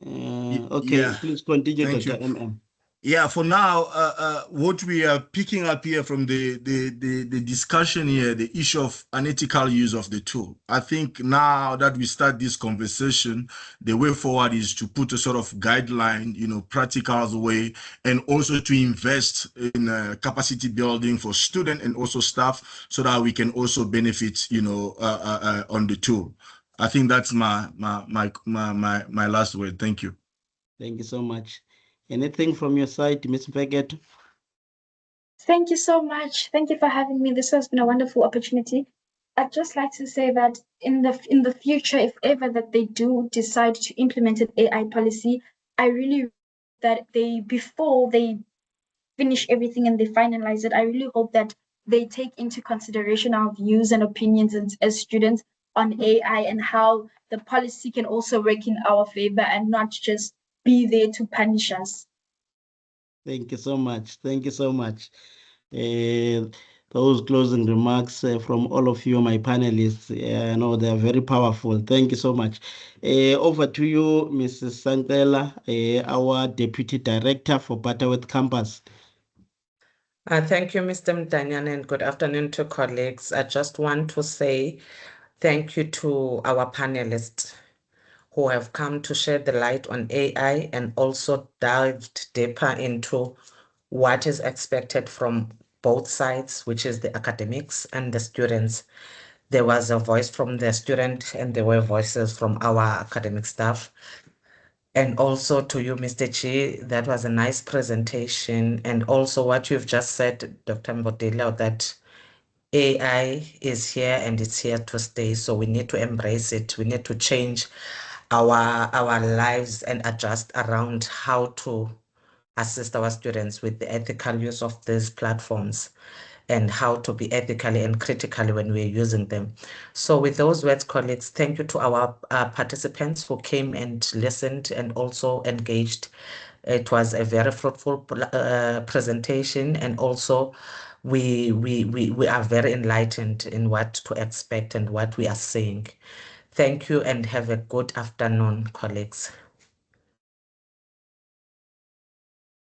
Okay, please continue, Dr. MM. Yeah, for now, what we are picking up here from the discussion here, the issue of unethical use of the tool. I think now that we start this conversation, the way forward is to put a sort of guideline, practical way, and also to invest in capacity building for students and also staff, so that we can also benefit, on the tool. I think that's my last word. Thank you. Thank you so much. Anything from your side, Ms. Mfeket? Thank you so much. Thank you for having me. This has been a wonderful opportunity. I'd just like to say that in the future, if ever that they do decide to implement an AI policy, I really that before they finish everything and they finalize it, I really hope that they take into consideration our views and opinions as students on AI and how the policy can also work in our favor and not just be there to punish us. Thank you so much. Thank you so much. Those closing remarks from all of you, my panelists, I know they are very powerful. Thank you so much. Over to you, Mrs. Sankela, our Deputy Director for Butterworth Campus. Thank you, Mr. Mdanyan, and good afternoon to colleagues. I just want to say thank you to our panelists who have come to shed the light on AI and also dived deeper into what is expected from both sides, which is the academics and the students. There was a voice from the student and there were voices from our academic staff. And also to you, Mr. G, that was a nice presentation. And also what you've just said, Dr. Mbodila, that AI is here and it's here to stay. So we need to embrace it. We need to change our lives and adjust around how to assist our students with the ethical use of these platforms and how to be ethically and critically when we're using them. So with those words, colleagues, thank you to our participants who came and listened and also engaged. It was a very fruitful presentation, and also we are very enlightened in what to expect and what we are saying. Thank you and have a good afternoon, colleagues.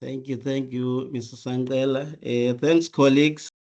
Thank you, Mrs. Sangela. Thanks, colleagues.